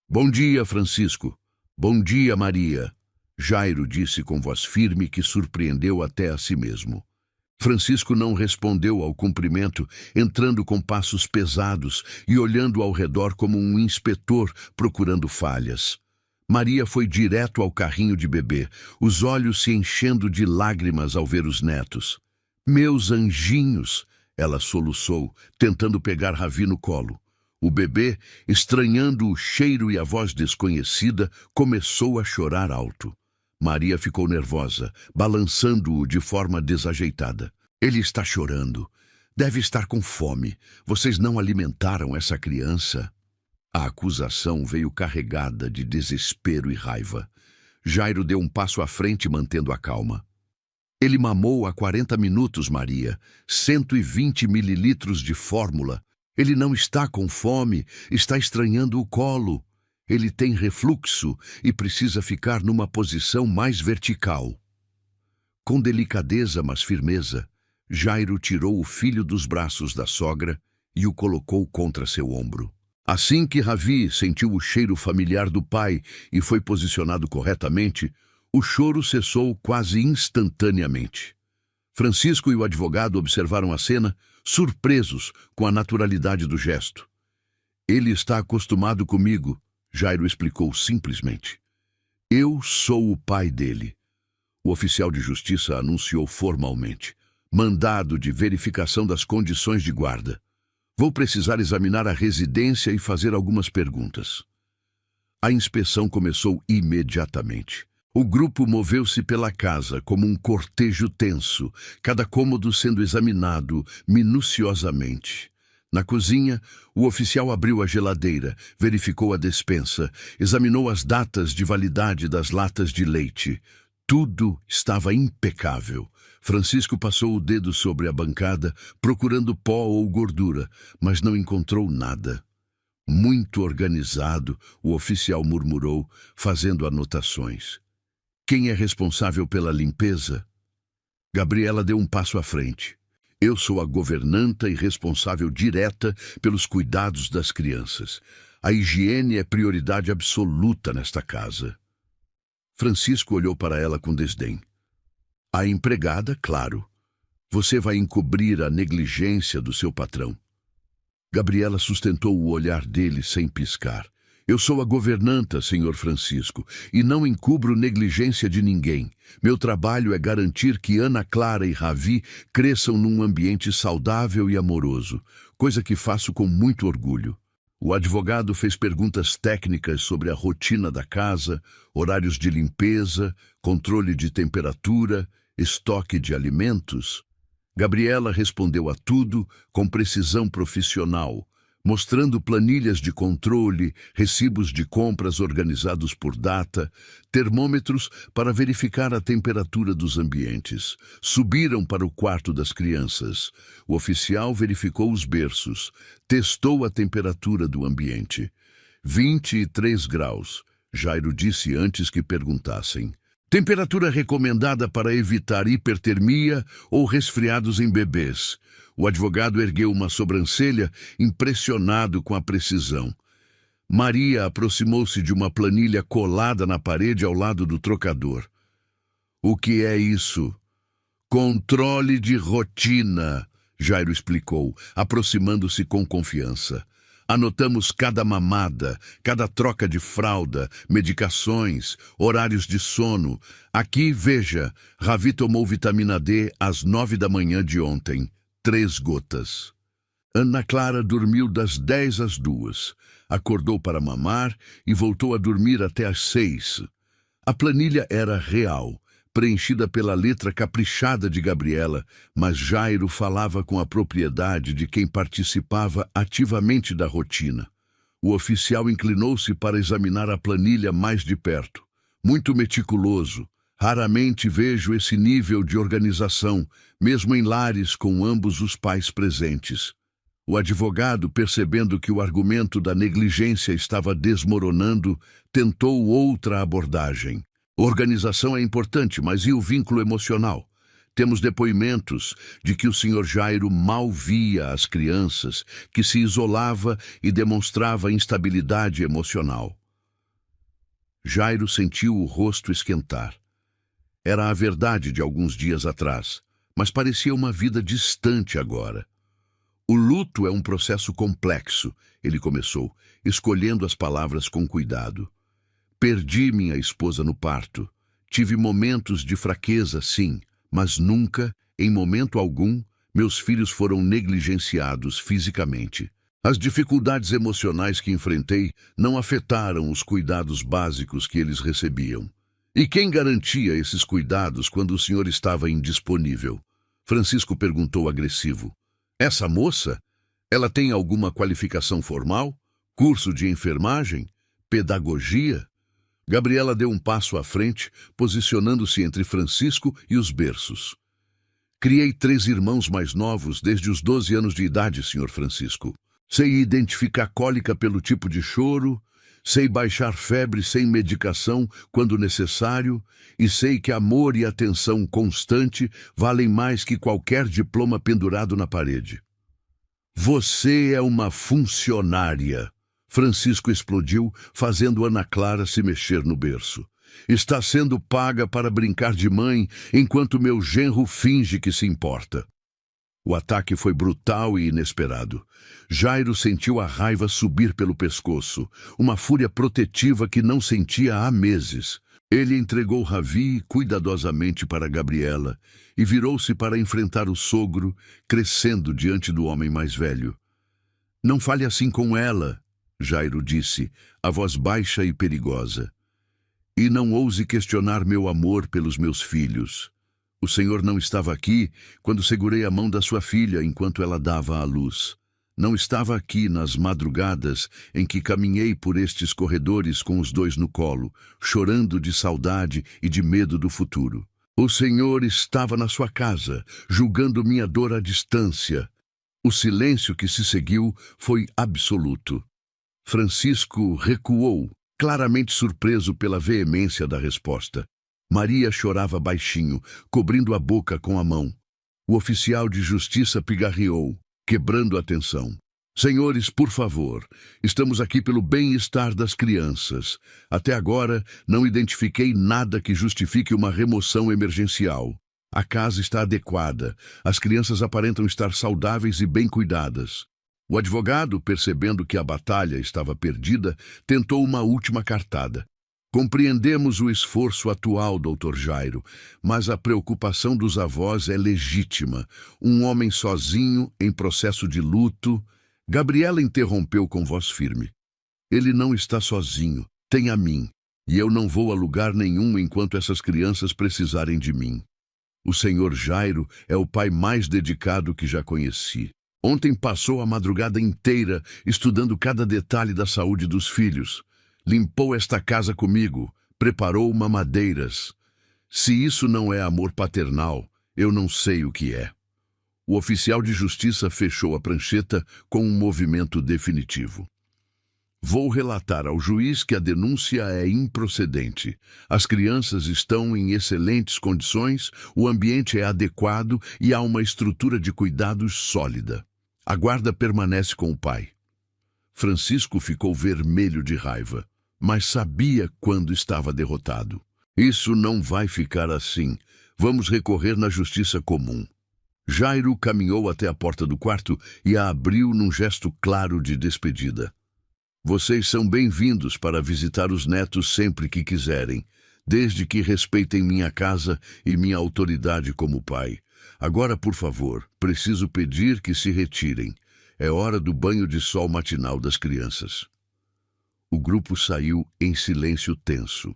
Bom dia, Francisco. Bom dia, Maria. Jairo disse com voz firme que surpreendeu até a si mesmo. Francisco não respondeu ao cumprimento, entrando com passos pesados e olhando ao redor como um inspetor procurando falhas. Maria foi direto ao carrinho de bebê, os olhos se enchendo de lágrimas ao ver os netos. Meus anjinhos, ela soluçou, tentando pegar Ravi no colo. O bebê, estranhando o cheiro e a voz desconhecida, começou a chorar alto. Maria ficou nervosa, balançando-o de forma desajeitada. Ele está chorando. Deve estar com fome. Vocês não alimentaram essa criança? A acusação veio carregada de desespero e raiva. Jairo deu um passo à frente, mantendo a calma. Ele mamou há 40 minutos, Maria. 120 mililitros de fórmula. Ele não está com fome, está estranhando o colo. Ele tem refluxo e precisa ficar numa posição mais vertical. Com delicadeza, mas firmeza, Jairo tirou o filho dos braços da sogra e o colocou contra seu ombro. Assim que Ravi sentiu o cheiro familiar do pai e foi posicionado corretamente, o choro cessou quase instantaneamente. Francisco e o advogado observaram a cena, surpresos com a naturalidade do gesto. Ele está acostumado comigo, Jairo explicou simplesmente. Eu sou o pai dele. O oficial de justiça anunciou formalmente. Mandado de verificação das condições de guarda. Vou precisar examinar a residência e fazer algumas perguntas. A inspeção começou imediatamente. O grupo moveu-se pela casa como um cortejo tenso, cada cômodo sendo examinado minuciosamente. Na cozinha, o oficial abriu a geladeira, verificou a despensa, examinou as datas de validade das latas de leite. Tudo estava impecável. Francisco passou o dedo sobre a bancada, procurando pó ou gordura, mas não encontrou nada. Muito organizado, o oficial murmurou, fazendo anotações. Quem é responsável pela limpeza? Gabriela deu um passo à frente. Eu sou a governanta e responsável direta pelos cuidados das crianças. A higiene é prioridade absoluta nesta casa. Francisco olhou para ela com desdém. A empregada, claro. Você vai encobrir a negligência do seu patrão. Gabriela sustentou o olhar dele sem piscar. Eu sou a governanta, senhor Francisco, e não encubro negligência de ninguém. Meu trabalho é garantir que Ana Clara e Ravi cresçam num ambiente saudável e amoroso, coisa que faço com muito orgulho. O advogado fez perguntas técnicas sobre a rotina da casa, horários de limpeza, controle de temperatura, estoque de alimentos. Gabriela respondeu a tudo com precisão profissional, mostrando planilhas de controle, recibos de compras organizados por data, termômetros para verificar a temperatura dos ambientes. Subiram para o quarto das crianças. O oficial verificou os berços, testou a temperatura do ambiente. 23 graus, Jairo disse antes que perguntassem. Temperatura recomendada para evitar hipertermia ou resfriados em bebês. O advogado ergueu uma sobrancelha, impressionado com a precisão. Maria aproximou-se de uma planilha colada na parede ao lado do trocador. O que é isso? Controle de rotina, Jairo explicou, aproximando-se com confiança. Anotamos cada mamada, cada troca de fralda, medicações, horários de sono. Aqui, veja, Ravi tomou vitamina D às 9 da manhã de ontem. 3 gotas. Ana Clara dormiu das 10 às 2. Acordou para mamar e voltou a dormir até às 6. A planilha era real, preenchida pela letra caprichada de Gabriela, mas Jairo falava com a propriedade de quem participava ativamente da rotina. O oficial inclinou-se para examinar a planilha mais de perto. Muito meticuloso. Raramente vejo esse nível de organização, mesmo em lares com ambos os pais presentes. O advogado, percebendo que o argumento da negligência estava desmoronando, tentou outra abordagem. Organização é importante, mas e o vínculo emocional? Temos depoimentos de que o Sr. Jairo mal via as crianças, que se isolava e demonstrava instabilidade emocional. Jairo sentiu o rosto esquentar. Era a verdade de alguns dias atrás, mas parecia uma vida distante agora. O luto é um processo complexo, ele começou, escolhendo as palavras com cuidado. Perdi minha esposa no parto. Tive momentos de fraqueza, sim, mas nunca, em momento algum, meus filhos foram negligenciados fisicamente. As dificuldades emocionais que enfrentei não afetaram os cuidados básicos que eles recebiam. E quem garantia esses cuidados quando o senhor estava indisponível? Francisco perguntou agressivo. Essa moça? Ela tem alguma qualificação formal? Curso de enfermagem? Pedagogia? Gabriela deu um passo à frente, posicionando-se entre Francisco e os berços. Criei 3 irmãos mais novos desde os 12 anos de idade, senhor Francisco. Sei identificar cólica pelo tipo de choro, sei baixar febre sem medicação quando necessário e sei que amor e atenção constante valem mais que qualquer diploma pendurado na parede. Você é uma funcionária. Francisco explodiu, fazendo Ana Clara se mexer no berço. Está sendo paga para brincar de mãe enquanto meu genro finge que se importa. O ataque foi brutal e inesperado. Jairo sentiu a raiva subir pelo pescoço, uma fúria protetiva que não sentia há meses. Ele entregou Ravi cuidadosamente para Gabriela e virou-se para enfrentar o sogro, crescendo diante do homem mais velho. Não fale assim com ela, Jairo disse, a voz baixa e perigosa. E não ouse questionar meu amor pelos meus filhos. O senhor não estava aqui quando segurei a mão da sua filha enquanto ela dava à luz. Não estava aqui nas madrugadas em que caminhei por estes corredores com os dois no colo, chorando de saudade e de medo do futuro. O Senhor estava na sua casa, julgando minha dor à distância. O silêncio que se seguiu foi absoluto. Francisco recuou, claramente surpreso pela veemência da resposta. Maria chorava baixinho, cobrindo a boca com a mão. O oficial de justiça pigarreou, quebrando a tensão. Senhores, por favor, estamos aqui pelo bem-estar das crianças. Até agora, não identifiquei nada que justifique uma remoção emergencial. A casa está adequada. As crianças aparentam estar saudáveis e bem cuidadas. O advogado, percebendo que a batalha estava perdida, tentou uma última cartada. Compreendemos o esforço atual, Dr. Jairo, mas a preocupação dos avós é legítima. Um homem sozinho, em processo de luto... Gabriela interrompeu com voz firme. Ele não está sozinho, tem a mim, e eu não vou a lugar nenhum enquanto essas crianças precisarem de mim. O Sr. Jairo é o pai mais dedicado que já conheci. Ontem passou a madrugada inteira estudando cada detalhe da saúde dos filhos. Limpou esta casa comigo, preparou mamadeiras. Se isso não é amor paternal, eu não sei o que é. O oficial de justiça fechou a prancheta com um movimento definitivo. Vou relatar ao juiz que a denúncia é improcedente. As crianças estão em excelentes condições, o ambiente é adequado e há uma estrutura de cuidados sólida. A guarda permanece com o pai. Francisco ficou vermelho de raiva, mas sabia quando estava derrotado. Isso não vai ficar assim. Vamos recorrer na justiça comum. Jairo caminhou até a porta do quarto e a abriu num gesto claro de despedida. Vocês são bem-vindos para visitar os netos sempre que quiserem, desde que respeitem minha casa e minha autoridade como pai. Agora, por favor, preciso pedir que se retirem. É hora do banho de sol matinal das crianças. O grupo saiu em silêncio tenso.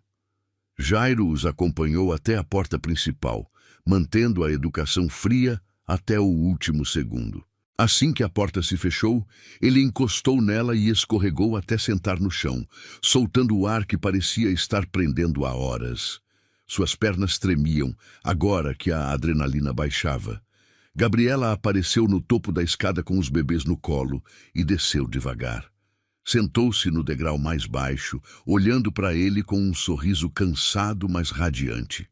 Jairo os acompanhou até a porta principal, mantendo a educação fria até o último segundo. Assim que a porta se fechou, ele encostou nela e escorregou até sentar no chão, soltando o ar que parecia estar prendendo há horas. Suas pernas tremiam, agora que a adrenalina baixava. Gabriela apareceu no topo da escada com os bebês no colo e desceu devagar. Sentou-se no degrau mais baixo, olhando para ele com um sorriso cansado, mas radiante.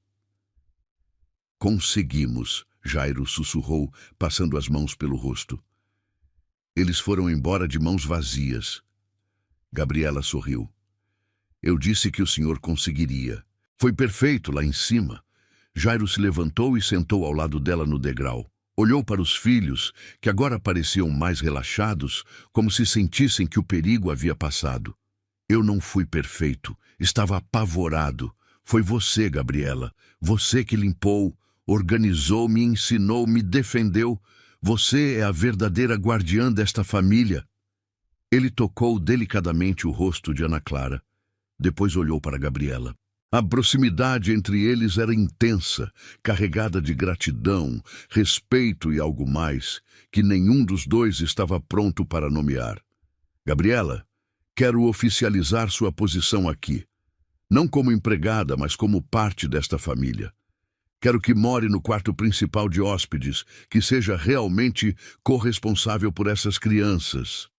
Conseguimos, Jairo sussurrou, passando as mãos pelo rosto. Eles foram embora de mãos vazias. Gabriela sorriu. Eu disse que o senhor conseguiria. Foi perfeito lá em cima. Jairo se levantou e sentou ao lado dela no degrau. Olhou para os filhos, que agora pareciam mais relaxados, como se sentissem que o perigo havia passado. Eu não fui perfeito. Estava apavorado. Foi você, Gabriela. Você que limpou, organizou, me ensinou, me defendeu. Você é a verdadeira guardiã desta família. Ele tocou delicadamente o rosto de Ana Clara. Depois olhou para Gabriela. A proximidade entre eles era intensa, carregada de gratidão, respeito e algo mais, que nenhum dos dois estava pronto para nomear. Gabriela, quero oficializar sua posição aqui. Não como empregada, mas como parte desta família. Quero que more no quarto principal de hóspedes, que seja realmente corresponsável por essas crianças.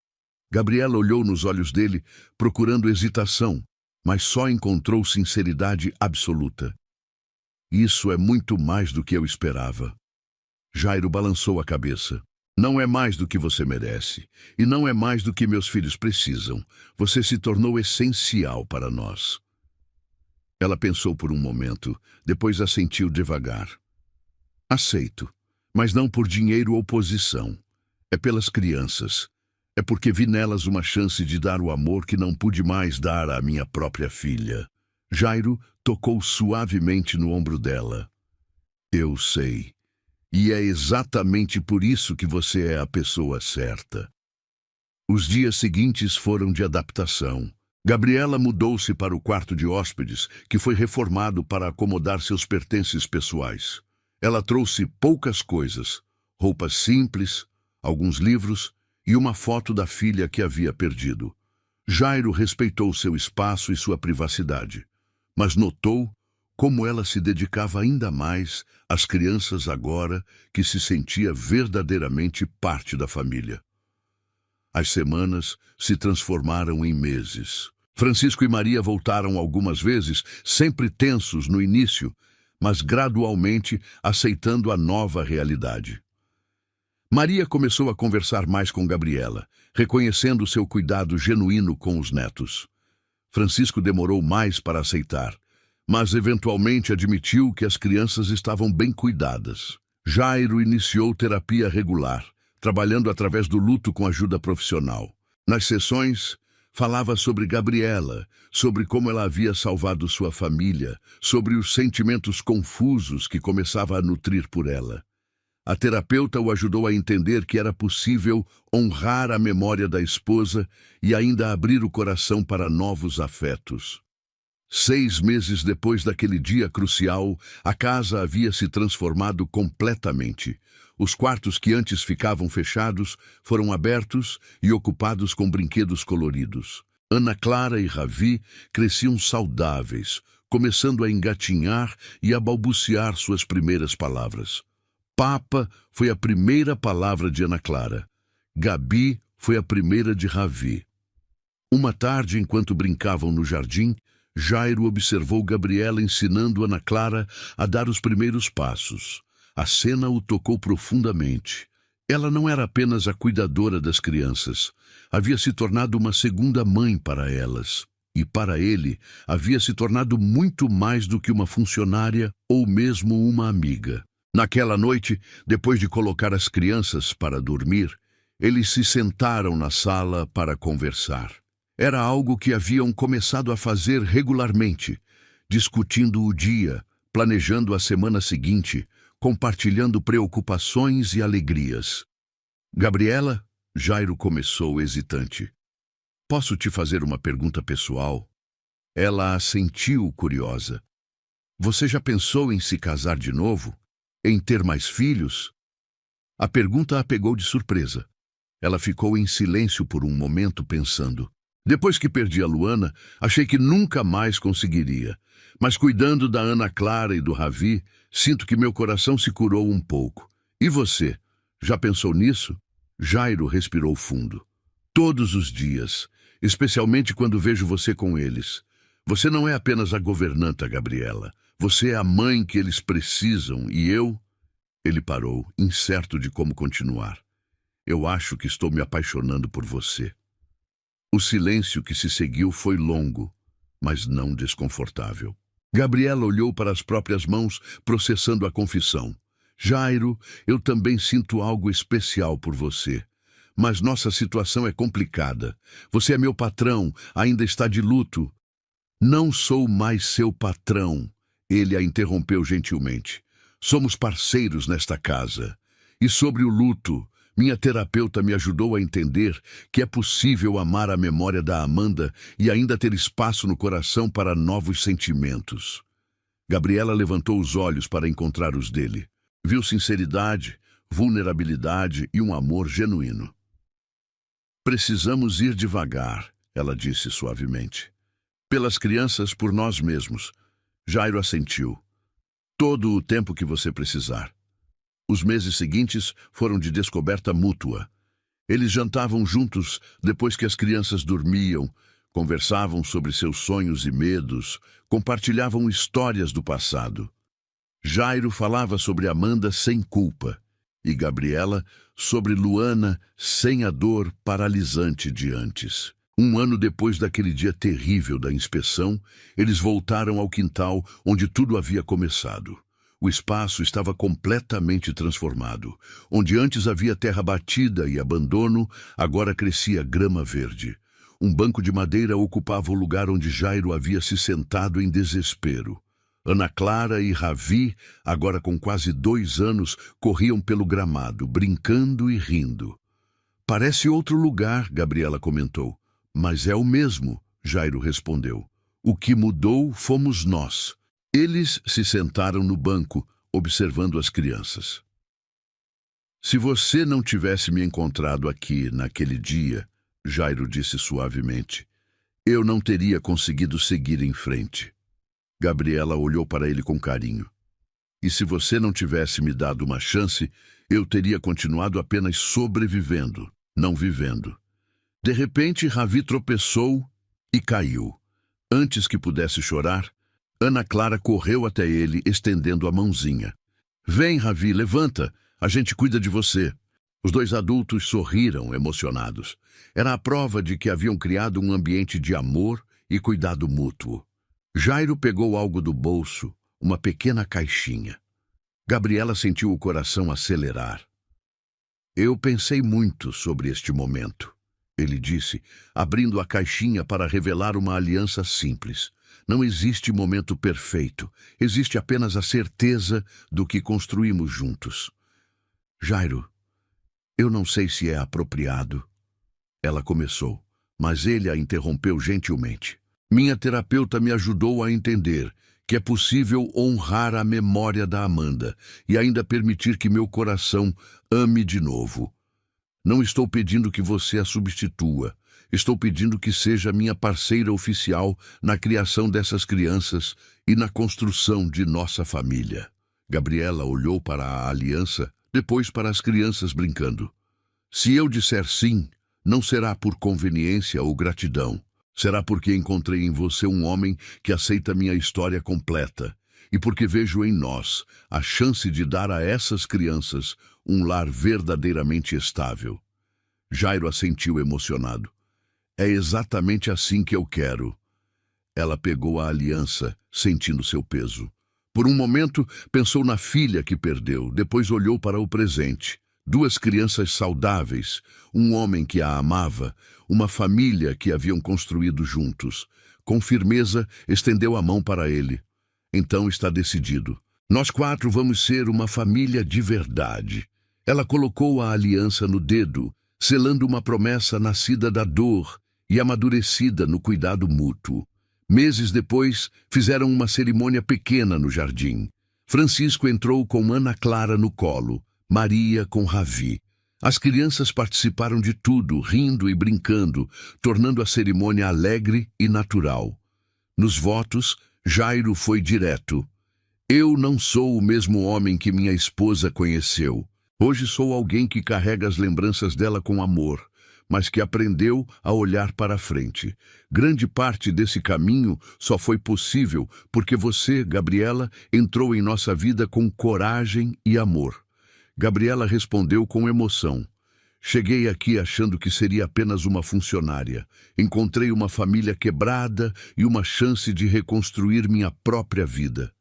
Gabriela olhou nos olhos dele, procurando hesitação, mas só encontrou sinceridade absoluta. Isso é muito mais do que eu esperava. Jairo balançou a cabeça. Não é mais do que você merece, e não é mais do que meus filhos precisam. Você se tornou essencial para nós. Ela pensou por um momento, depois assentiu devagar. Aceito, mas não por dinheiro ou posição. É pelas crianças. É porque vi nelas uma chance de dar o amor que não pude mais dar à minha própria filha. Jairo tocou suavemente no ombro dela. Eu sei. E é exatamente por isso que você é a pessoa certa. Os dias seguintes foram de adaptação. Gabriela mudou-se para o quarto de hóspedes, que foi reformado para acomodar seus pertences pessoais. Ela trouxe poucas coisas, roupas simples, alguns livros e uma foto da filha que havia perdido. Jairo respeitou seu espaço e sua privacidade, mas notou como ela se dedicava ainda mais às crianças agora que se sentia verdadeiramente parte da família. As semanas se transformaram em meses. Francisco e Maria voltaram algumas vezes, sempre tensos no início, mas gradualmente aceitando a nova realidade. Maria começou a conversar mais com Gabriela, reconhecendo seu cuidado genuíno com os netos. Francisco demorou mais para aceitar, mas eventualmente admitiu que as crianças estavam bem cuidadas. Jairo iniciou terapia regular, trabalhando através do luto com ajuda profissional. Nas sessões, falava sobre Gabriela, sobre como ela havia salvado sua família, sobre os sentimentos confusos que começava a nutrir por ela. A terapeuta o ajudou a entender que era possível honrar a memória da esposa e ainda abrir o coração para novos afetos. 6 meses depois daquele dia crucial, a casa havia se transformado completamente. Os quartos que antes ficavam fechados foram abertos e ocupados com brinquedos coloridos. Ana Clara e Ravi cresciam saudáveis, começando a engatinhar e a balbuciar suas primeiras palavras. Papa foi a primeira palavra de Ana Clara. Gabi foi a primeira de Ravi. Uma tarde, enquanto brincavam no jardim, Jairo observou Gabriela ensinando Ana Clara a dar os primeiros passos. A cena o tocou profundamente. Ela não era apenas a cuidadora das crianças. Havia se tornado uma segunda mãe para elas. E para ele, havia se tornado muito mais do que uma funcionária ou mesmo uma amiga. Naquela noite, depois de colocar as crianças para dormir, eles se sentaram na sala para conversar. Era algo que haviam começado a fazer regularmente, discutindo o dia, planejando a semana seguinte, compartilhando preocupações e alegrias. Gabriela, Jairo começou hesitante. Posso te fazer uma pergunta pessoal? Ela assentiu curiosa. Você já pensou em se casar de novo? Em ter mais filhos? A pergunta a pegou de surpresa. Ela ficou em silêncio por um momento pensando. Depois que perdi a Luana, achei que nunca mais conseguiria. Mas cuidando da Ana Clara e do Ravi, sinto que meu coração se curou um pouco. E você? Já pensou nisso? Jairo respirou fundo. Todos os dias, especialmente quando vejo você com eles. Você não é apenas a governanta, Gabriela. Você é a mãe que eles precisam e eu... Ele parou, incerto de como continuar. Eu acho que estou me apaixonando por você. O silêncio que se seguiu foi longo, mas não desconfortável. Gabriela olhou para as próprias mãos, processando a confissão. Jairo, eu também sinto algo especial por você. Mas nossa situação é complicada. Você é meu patrão, ainda está de luto. Não sou mais seu patrão. Ele a interrompeu gentilmente. Somos parceiros nesta casa. E sobre o luto, minha terapeuta me ajudou a entender que é possível amar a memória da Amanda e ainda ter espaço no coração para novos sentimentos. Gabriela levantou os olhos para encontrar os dele. Viu sinceridade, vulnerabilidade e um amor genuíno. Precisamos ir devagar, ela disse suavemente. Pelas crianças, por nós mesmos. Jairo assentiu. Todo o tempo que você precisar. Os meses seguintes foram de descoberta mútua. Eles jantavam juntos depois que as crianças dormiam, conversavam sobre seus sonhos e medos, compartilhavam histórias do passado. Jairo falava sobre Amanda sem culpa e Gabriela sobre Luana sem a dor paralisante de antes. 1 ano depois daquele dia terrível da inspeção, eles voltaram ao quintal onde tudo havia começado. O espaço estava completamente transformado. Onde antes havia terra batida e abandono, agora crescia grama verde. Um banco de madeira ocupava o lugar onde Jairo havia se sentado em desespero. Ana Clara e Ravi, agora com quase 2 anos, corriam pelo gramado, brincando e rindo. Parece outro lugar, Gabriela comentou. Mas é o mesmo, Jairo respondeu. O que mudou fomos nós. Eles se sentaram no banco, observando as crianças. Se você não tivesse me encontrado aqui naquele dia, Jairo disse suavemente, eu não teria conseguido seguir em frente. Gabriela olhou para ele com carinho. E se você não tivesse me dado uma chance, eu teria continuado apenas sobrevivendo, não vivendo. De repente, Ravi tropeçou e caiu. Antes que pudesse chorar, Ana Clara correu até ele, estendendo a mãozinha. Vem, Ravi, levanta, a gente cuida de você. Os dois adultos sorriram, emocionados. Era a prova de que haviam criado um ambiente de amor e cuidado mútuo. Jairo pegou algo do bolso, uma pequena caixinha. Gabriela sentiu o coração acelerar. Eu pensei muito sobre este momento, ele disse, abrindo a caixinha para revelar uma aliança simples. Não existe momento perfeito, existe apenas a certeza do que construímos juntos. Jairo, eu não sei se é apropriado. Ela começou, mas ele a interrompeu gentilmente. Minha terapeuta me ajudou a entender que é possível honrar a memória da Amanda e ainda permitir que meu coração ame de novo. Não estou pedindo que você a substitua. Estou pedindo que seja minha parceira oficial na criação dessas crianças e na construção de nossa família. Gabriela olhou para a aliança, depois para as crianças brincando. Se eu disser sim, não será por conveniência ou gratidão. Será porque encontrei em você um homem que aceita minha história completa e porque vejo em nós a chance de dar a essas crianças um lar verdadeiramente estável. Jairo assentiu emocionado. É exatamente assim que eu quero. Ela pegou a aliança, sentindo seu peso. Por um momento, pensou na filha que perdeu, depois olhou para o presente. 2 crianças saudáveis, um homem que a amava, uma família que haviam construído juntos. Com firmeza, estendeu a mão para ele. Então está decidido. Nós 4 vamos ser uma família de verdade. Ela colocou a aliança no dedo, selando uma promessa nascida da dor e amadurecida no cuidado mútuo. Meses depois, fizeram uma cerimônia pequena no jardim. Francisco entrou com Ana Clara no colo, Maria com Ravi. As crianças participaram de tudo, rindo e brincando, tornando a cerimônia alegre e natural. Nos votos, Jairo foi direto. Eu não sou o mesmo homem que minha esposa conheceu. Hoje sou alguém que carrega as lembranças dela com amor, mas que aprendeu a olhar para frente. Grande parte desse caminho só foi possível porque você, Gabriela, entrou em nossa vida com coragem e amor. Gabriela respondeu com emoção. Cheguei aqui achando que seria apenas uma funcionária. Encontrei uma família quebrada e uma chance de reconstruir minha própria vida.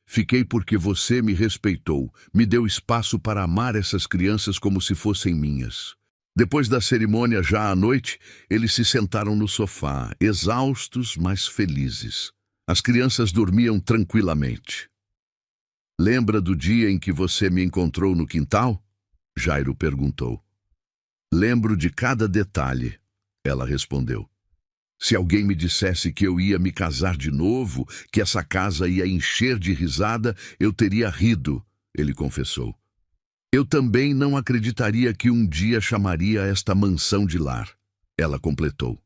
Fiquei porque você me respeitou, me deu espaço para amar essas crianças como se fossem minhas. Depois da cerimônia, já à noite, eles se sentaram no sofá, exaustos, mas felizes. As crianças dormiam tranquilamente. Lembra do dia em que você me encontrou no quintal? Jairo perguntou. Lembro de cada detalhe, ela respondeu. Se alguém me dissesse que eu ia me casar de novo, que essa casa ia encher de risada, eu teria rido, ele confessou. Eu também não acreditaria que um dia chamaria esta mansão de lar, ela completou.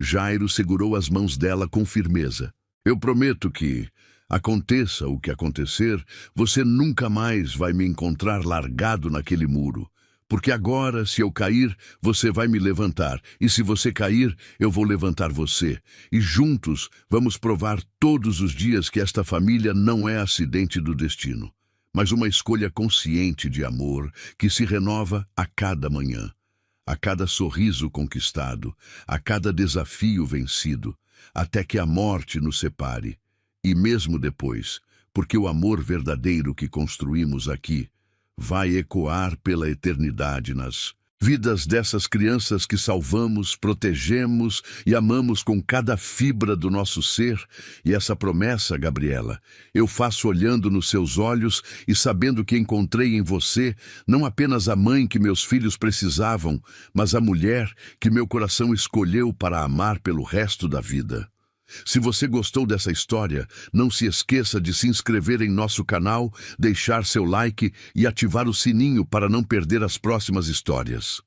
Jairo segurou as mãos dela com firmeza. Eu prometo que, aconteça o que acontecer, você nunca mais vai me encontrar largado naquele muro. Porque agora, se eu cair, você vai me levantar. E se você cair, eu vou levantar você. E juntos vamos provar todos os dias que esta família não é acidente do destino, mas uma escolha consciente de amor que se renova a cada manhã, a cada sorriso conquistado, a cada desafio vencido, até que a morte nos separe. E mesmo depois, porque o amor verdadeiro que construímos aqui vai ecoar pela eternidade nas vidas dessas crianças que salvamos, protegemos e amamos com cada fibra do nosso ser. E essa promessa, Gabriela, eu faço olhando nos seus olhos e sabendo que encontrei em você não apenas a mãe que meus filhos precisavam, mas a mulher que meu coração escolheu para amar pelo resto da vida. Se você gostou dessa história, não se esqueça de se inscrever em nosso canal, deixar seu like e ativar o sininho para não perder as próximas histórias.